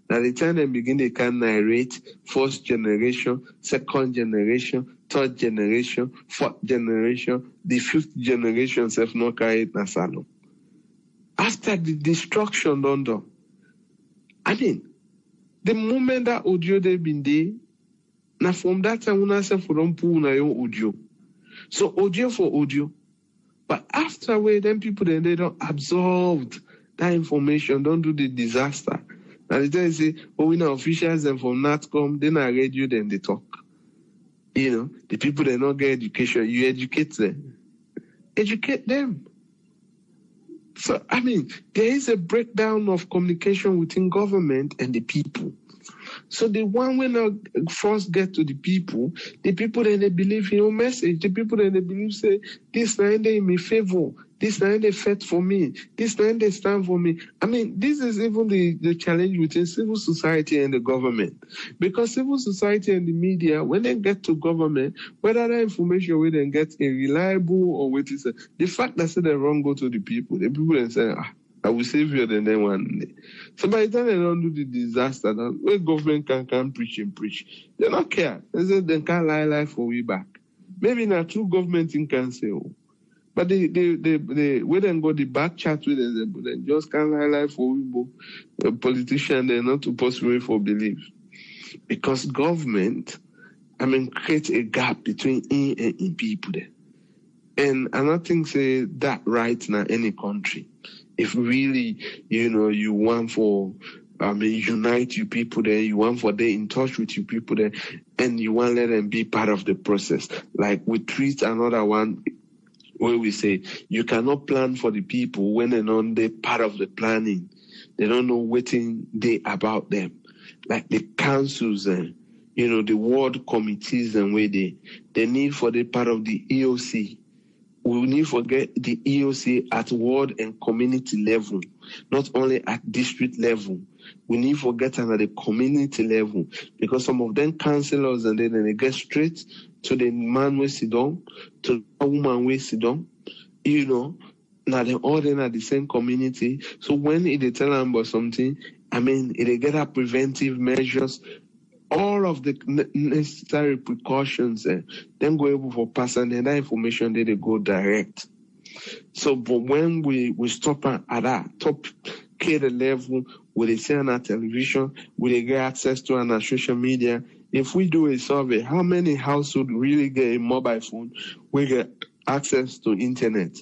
the time they begin they can narrate first generation, second generation, third generation, fourth generation, the fifth generation self no carry it na salon. After the destruction done. I mean, the moment that audio they been there, now from that time when I say for don't pull na your audio. So audio for audio. But afterward, then people then they don't absorb that information, don't do the disaster. And they say, we know officials and from NATCOM, then I radio, then they talk. The people they don't get education, you educate them. Educate them. So I mean, there is a breakdown of communication within government and the people. So the one when I first get to the people then they believe in your message. The people then they believe say this now they in me favor, this now they fight for me, this now they stand for me. I mean, this is even the challenge within civil society and the government. Because civil society and the media, when they get to government, whether that information will then get a reliable or what is the fact that say they wrong go to the people then say, I will save you then one day. So by the time they don't do the disaster, where government can preach and preach, they don't care. They say they can't lie for we back. Maybe not true government in can say, but they then go the back chat with them, but they just can't lie for we. The politician they're not supposed to wait for belief, because government, create a gap between in and in people there. And another thing say that right now any country. If really, you want for, unite you people there, you want for they in touch with you people there, and you want to let them be part of the process. Like we treat another one where we say, you cannot plan for the people when they're not they part of the planning. They don't know what they about them. Like the councils and, the ward committees and where they need for the part of the EOC. We need to forget the EOC at ward and community level, not only at district level. We need to forget at the community level, because some of them councillors and then they get straight to the man where sit down, to the woman where sit down, now they all then at the same community. So when they tell them about something, they get up preventive measures, all of the necessary precautions, then go able for pass and then that information they go direct. So, but when we stop at that top care level, will they say on our television, will they get access to on our social media, if we do a survey, how many households really get a mobile phone? We get access to internet.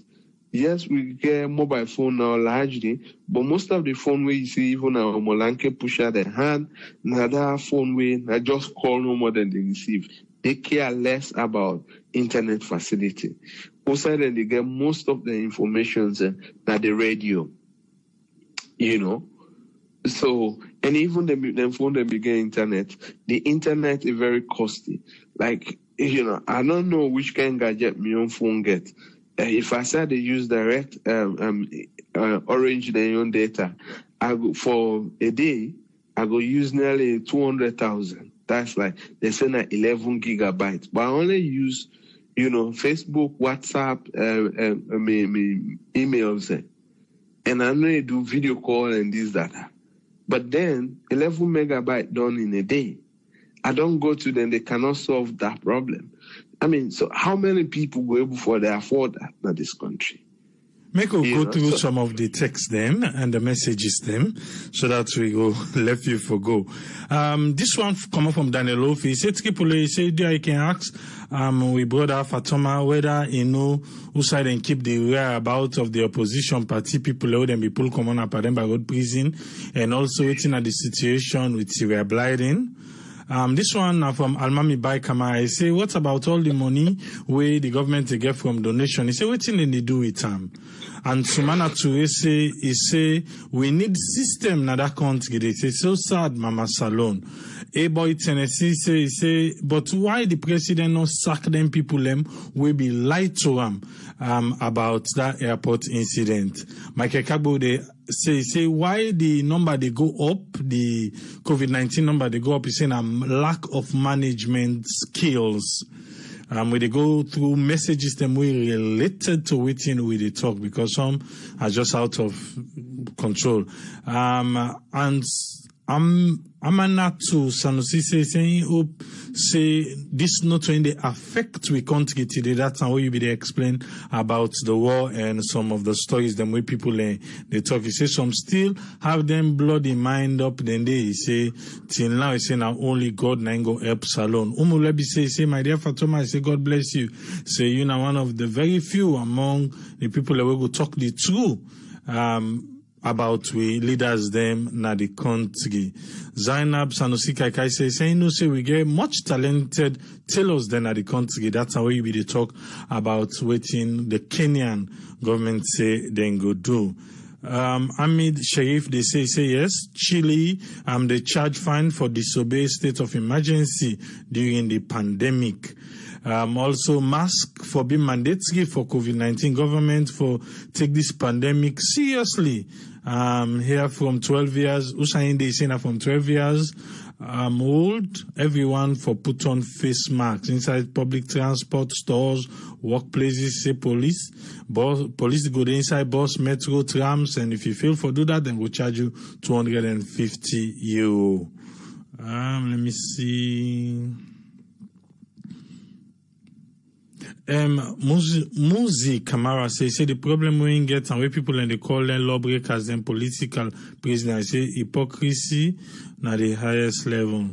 Yes, we get mobile phone now largely, but most of the phone we see, even our Molanke push out their hand, another phone we just call no more than they receive. They care less about internet facility. Also, then they get most of the information that the radio, you know. So, and even the phone they get internet, the internet is very costly. Like, you know, I don't know which kind of gadget my own phone get. If I said they use direct Orange their own data, I go, for a day, I go use nearly 200,000. That's like, they send 11 gigabytes. But I only use, you know, Facebook, WhatsApp, emails. And I only do video call and this, that. But then 11 megabytes done in a day. I don't go to them, they cannot solve that problem. I mean, so how many people go before they afford that in this country? Make us go through some of the text them and the messages them so that we go left you for go. This one come up from Daniel Ofi. He said, he said, I can ask we brother Fatoma whether he know who side and keep the whereabouts of the opposition party people who them people come on up at them by road prison and also waiting at the situation with Syria Blyden. This one from Almami Baikama. He say, what about all the money where the government they get from donation? He say, what thing they do with them? And Sumana Ture say, he say, we need system na that country. They say, so sad, Mama Salon. A boy Tennessee say, he say, but why the president not sack them people them will be lied to them about that airport incident? Michael Kabo they say why the number they go up, the COVID-19 number they go up, is saying lack of management skills. When they go through messages them we related to waiting with the talk because some are just out of control. And I'm not to Sanusi saying hope say this not only affect we country today. That's how you be they explain about the war and some of the stories them way people they talk. He say some still have them bloody mind up. Then they say till now he say now only God na go help Salon. Umulebi say my dear Fatoma, I say God bless you. Say you know one of the very few among the people that will go talk the truth. About we leaders them na the country. Zainab Sanusi Kaikai say no say we get much talented tailors then at the country. That's how we be the talk about waiting the Kenyan government say then go do. Ahmed Sharif, they say yes, Chile, they charge fine for disobey state of emergency during the pandemic. Also mask for being mandatory for COVID-19 government for take this pandemic seriously. Here from 12 years, Usain they say now from 12 years old, everyone for put on face masks inside public transport, stores, workplaces, say police go inside bus, metro, trams, and if you fail for do that, then we'll charge you 250 euro. Let me see. Muzi Kamara say the problem we get and where people and they call them lawbreakers and political prisoners. Say hypocrisy na the highest level.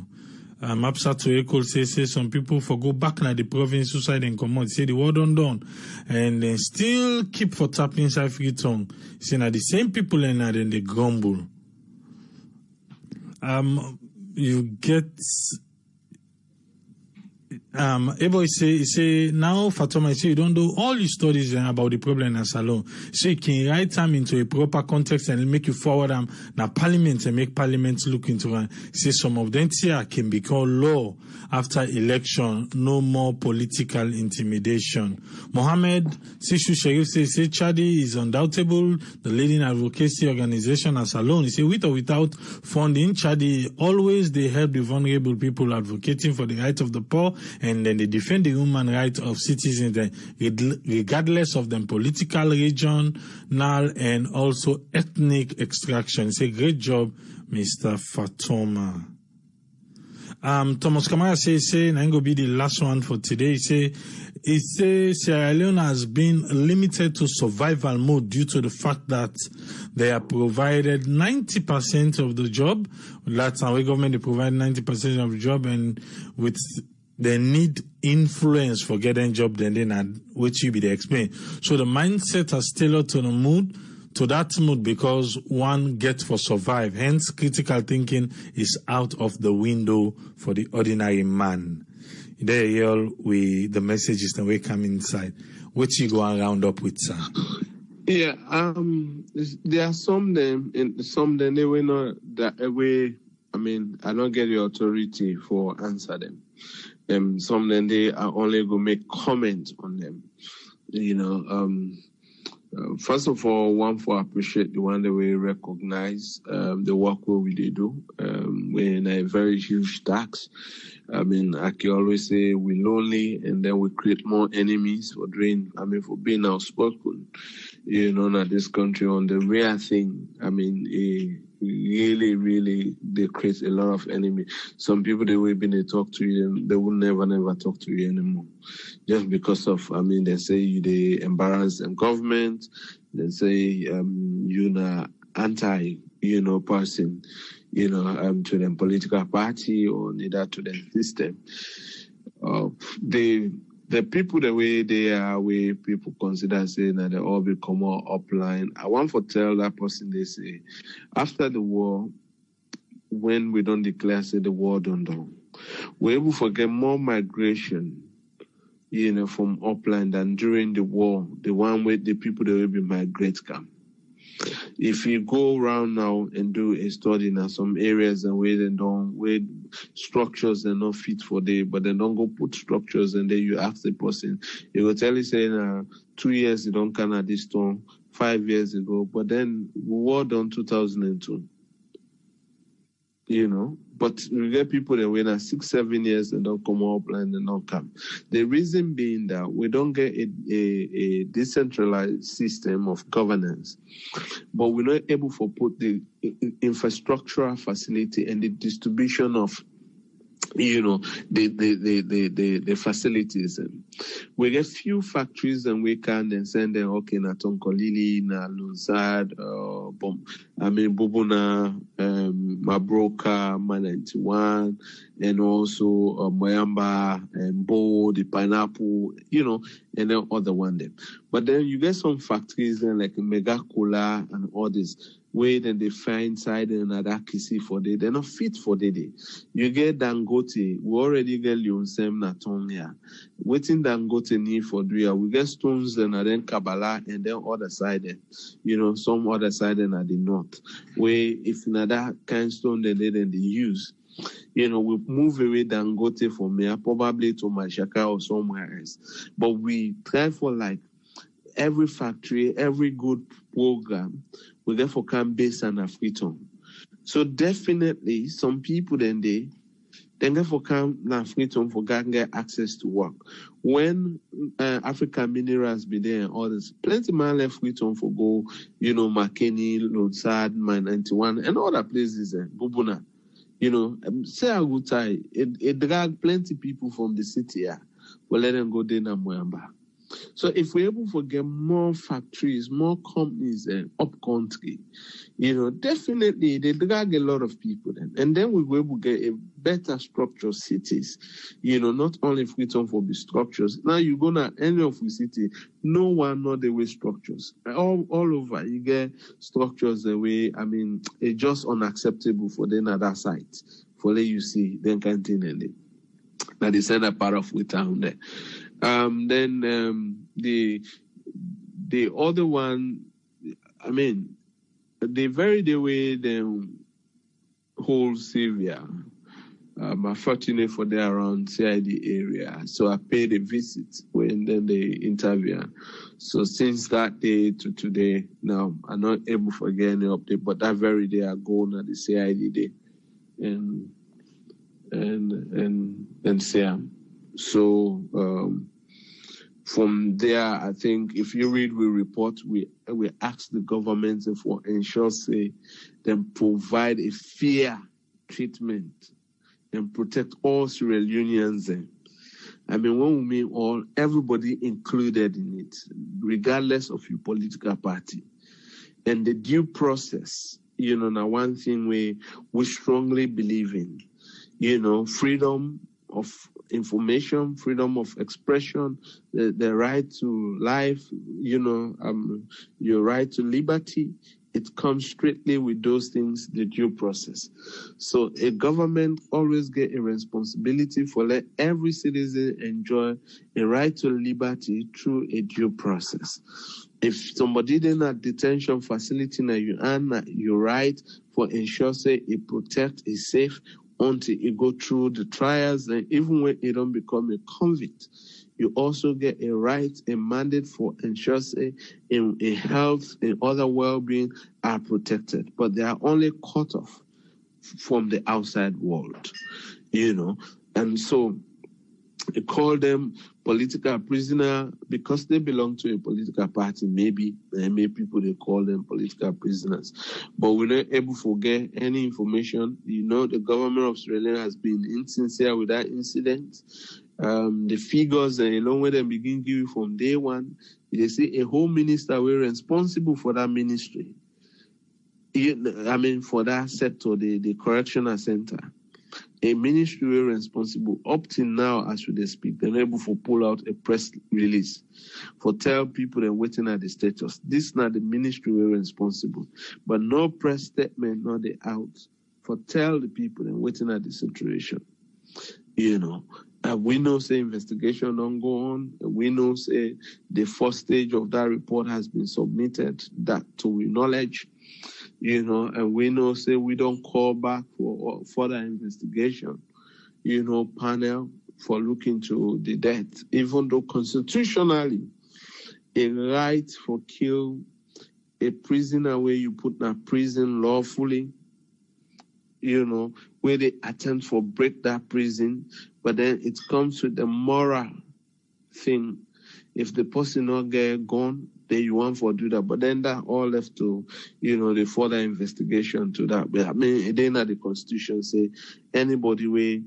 Mapsa to Echo say some people for go back na the province suicide and come out. Say the war done and then still keep for tapping inside free tongue. Say na the same people and then they grumble. You get Ebo say now Fatoma say you don't do all your studies about the problem in Salon. So you can write them into a proper context and make you forward them na parliament and make parliament look into it. Say some of them here can become law after election, no more political intimidation. Mohammed Sishu Sharif say Chadi is undoubtable the leading advocacy organization as Salon. He say with or without funding, Chadi always they help the vulnerable people advocating for the rights of the poor. And then they defend the human rights of citizens regardless of their political, regional, and also ethnic extraction. It's a great job, Mr. Fatoma. Thomas Kamara say, and I'm going to be the last one for today. He say Sierra Leone has been limited to survival mode due to the fact that they are provided 90% of the job. That's our government, they provide 90% of the job, and with they need influence for getting job, then which you be the explain. So the mindset has tailored to the mood, to that mood, because one gets for survive. Hence, critical thinking is out of the window for the ordinary man. There, y'all, the messages that we come inside. What you go and round up with, sir? Yeah, there are some they will not that way. I mean, I don't get the authority for answer them. Some then they are only going to make comments on them. First of all, one for appreciate the one that we recognize the work we do. We're in a very huge tax. I mean, I can always say we're lonely, and then we create more enemies for being outspoken. Not this country on the rare thing. I mean, really, really, they create a lot of enemies. Some people, they will they talk to you, they will never talk to you anymore. Just because of, they say they embarrass the government. They say you're not anti, person, to the political party or neither to the system. The people, the way they are, where people consider saying that they all become more upline. I want to tell that person, they say, after the war, when we don't declare, say the war don't do, we're able to get more migration, from upline than during the war, the one where the people that will be migrate come. If you go around now and do a study in some areas and where structures are not fit for them, but they don't go put structures, and then you ask the person, he will tell you saying 2 years you don't come at this time, 5 years ago, but then war done 2002. But we get people that wait 6, 7 years and don't come up and they don't come. The reason being that we don't get a decentralized system of governance, but we're not able to put the infrastructural facility and the distribution of the facilities. We get few factories and we can then send them, okay, na Tonkolili, na Luzad, Bubuna, Mabroka, Ma91, and also Moyamba, and Bo, the pineapple, and then other one them. But then you get some factories then like Mega Cola and all this, where then they find side and another kisi for day. They're not fit for the day. You get Dangote, we already get Leone Natongia. Waiting Dangote need for 3 years. We get Stones and then Kabbalah and then other side, some other side and at the north. Where if another kind stone then they use. We move away Dangote from here, probably to Mashaka or somewhere else. But we try for like every factory, every good program, we therefore can base on a freedom. So definitely some people then therefore come na freedom for get access to work. When African minerals be there and others, plenty man left freedom for go, Makeni, Lodsad, Ma91 and other places, Bubuna. Say a good time, it drag plenty people from the city here. But let them go there na Moyamba. So if we're able to get more factories, more companies up country, definitely they drag a lot of people then. And then we will able to get a better structured cities, not only freedom for the structures. Now you go to any of the city, no one know the way structures. All over, you get structures the way, it's just unacceptable for them at that site. For let you see, then canteen and it. Now they send a part of the town there. Then the other one, the way them whole Syria. I'm fortunate for they around CID area, so I paid a visit when then they interview. So since that day to today, now I'm not able to get any update, but that very day I go on the CID day and see. So from there, I think if you read we report, we ask the government for ensure say them provide a fair treatment and protect all Sierra Leoneans. I mean, when we mean all, everybody included in it, regardless of your political party. And the due process, now one thing we strongly believe in, freedom of information, freedom of expression, the right to life, your right to liberty. It comes strictly with those things, the due process. So a government always get a responsibility for let every citizen enjoy a right to liberty through a due process. If somebody in a detention facility now you earn your right for ensure say it protect, it safe until you go through the trials, and even when you don't become a convict, you also get a right, a mandate for ensure say in health and other well-being are protected, but they are only cut off from the outside world, and so they call them political prisoner because they belong to a political party. Maybe people they call them political prisoners, but we're not able to get any information. The government of Sierra Leone has been insincere with that incident. The figures along when they begin giving from day one, they say a whole minister were responsible for that ministry. For that sector, the correctional center. A ministry were responsible. Up till now, as we speak, they're able to pull out a press release for tell people they're waiting at the status. This is not the ministry were responsible. But no press statement, not the out for tell the people they're waiting at the situation. We know say investigation don't go on. We know say the first stage of that report has been submitted, that to we knowledge. And we know say we don't call back for further investigation, panel for looking to the death, even though constitutionally a right for kill a prisoner where you put in a prison lawfully, where they attempt for break that prison, but then it comes with the moral thing. If the person not get gone, then you want for do that. But then that all left to, the further investigation to that. But it ain't not the Constitution say anybody where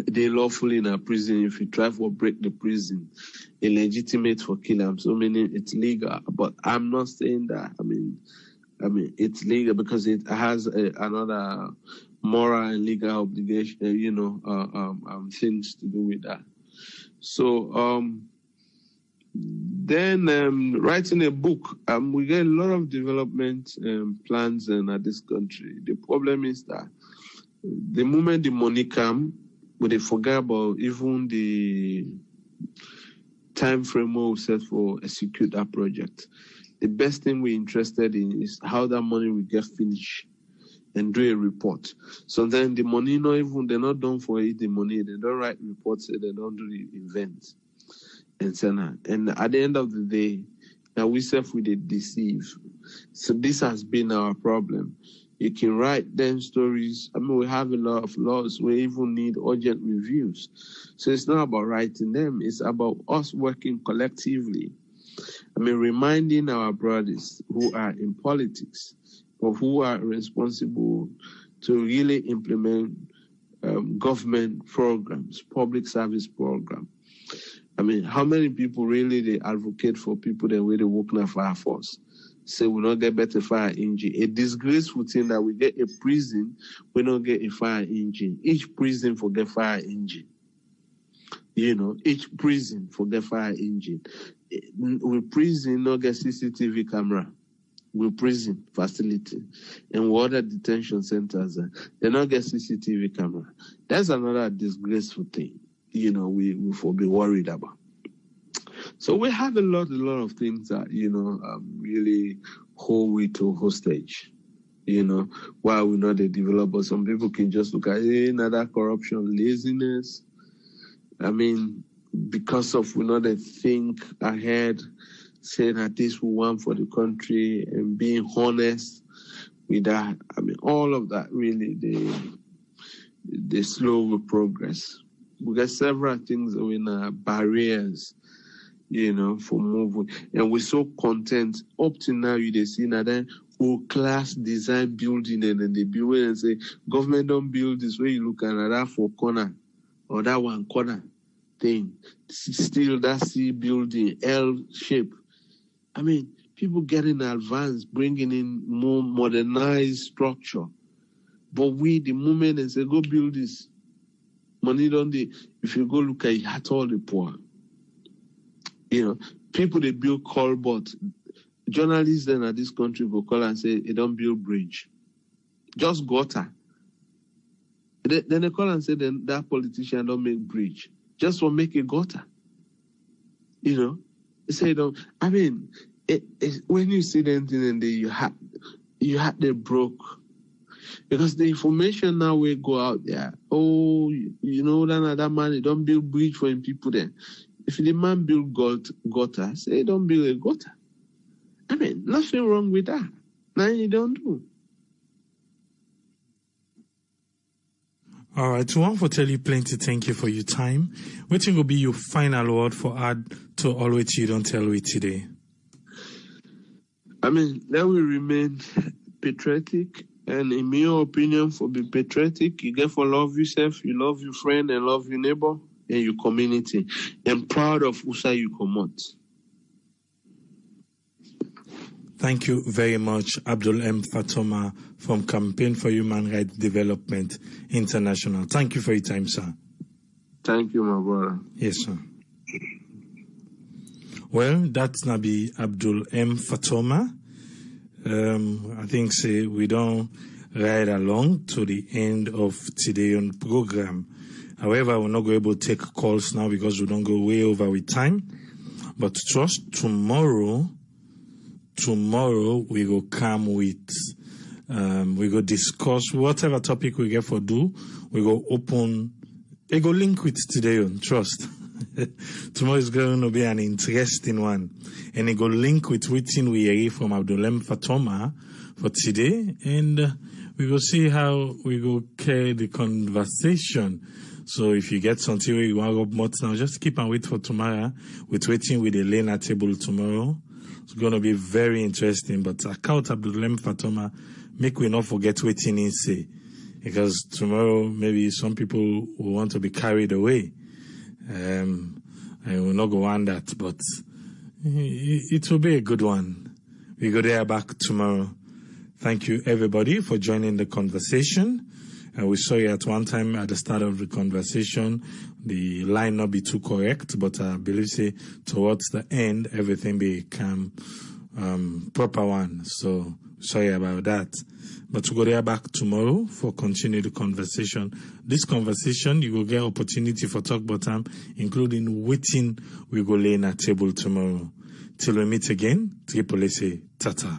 they lawfully in a prison, if you try for break the prison, illegitimate for kill them. So meaning it's legal. But I'm not saying that. I mean it's legal because it has another moral and legal obligation, things to do with that. So then writing a book, we get a lot of development plans at this country. The problem is that the moment the money come, we they forget about even the time frame we set for execute that project. The best thing we're interested in is how that money will get finished and do a report. So then the money, they're not done for it, the money, they don't write reports, they don't do the events. And so on. And at the end of the day, now we deceive. So this has been our problem. You can write them stories. We have a lot of laws. We even need urgent reviews. So it's not about writing them. It's about us working collectively. Reminding our brothers who are in politics or who are responsible to really implement government programs, public service programs. How many people really they advocate for people that really work in a fire force? Say we not get better fire engine. A disgraceful thing that we get a prison, we don't get a fire engine. Each prison forget fire engine. Each prison forget fire engine. We prison not get CCTV camera. We prison facility. And water detention centers, they not get CCTV camera. That's another disgraceful thing. We for be worried about. So we have a lot of things that, really hold we to hostage, while we know the developers. Some people can just look at another corruption, laziness. Because of we know they think ahead, say that this we want for the country and being honest with that. All of that really, they slow with progress. We got several things in barriers, for moving. And we're so content. Up to now, you see now then class design building, and then they build it and say, government don't build this way. You look at that 4 corner or that 1 corner thing. Still that C building, L shape. I mean, people getting advanced, bringing in more modernized structure. But we, the moment they say, go build this, money don't they, if you go look at all the poor, people they build culverts. Journalists then at this country go call and say, they don't build bridge. Just gutter. Then they call and say, then that politician don't make bridge. Just for make a gutter. They say, don't. I mean, when you see them and you had they broke. Because the information now will go out there. Oh, that man, he don't build bridge for him people there. If the man build gutter, say don't build a gutter. I mean, nothing wrong with that. Now you don't do. All right, so I want to tell you plenty thank you for your time. What will be your final word for add to all what you don't tell we today? I mean, that will remain patriotic. And in my opinion, for be patriotic, you get for love yourself, you love your friend and love your neighbor and your community. And proud of who you come out. Thank you very much, Abdul M. Fatoma from Campaign for Human Rights Development International. Thank you for your time, sir. Thank you, my brother. Yes, sir. Well, that's Nabi Abdul M. Fatoma. I think we don't ride along to the end of today's program. However, we're not going to be able to take calls now because we don't go way over with time. But trust tomorrow we will come with, we go discuss whatever topic we get for do. We go open, we go link with today on trust. Tomorrow is going to be an interesting one. And it go link with written we hear from Abdul M. Fatoma for today. And we will see how we go carry the conversation. So if you get something where you want to go more now, just keep and wait for tomorrow. With waiting with the Leone at table tomorrow. It's going to be very interesting. But account Abdul M. Fatoma, make we not forget waiting in say. Because tomorrow maybe some people will want to be carried away. I will not go on that, but it will be a good one. We go there back tomorrow. Thank you, everybody, for joining the conversation. We saw you at one time at the start of the conversation, the line not be too correct, but I believe towards the end, everything become proper one. So sorry about that. But we go there back tomorrow for continue the conversation. This conversation, you will get opportunity for talk bottom, including waiting we go lay in a table tomorrow. Till we meet again, Triple say tata.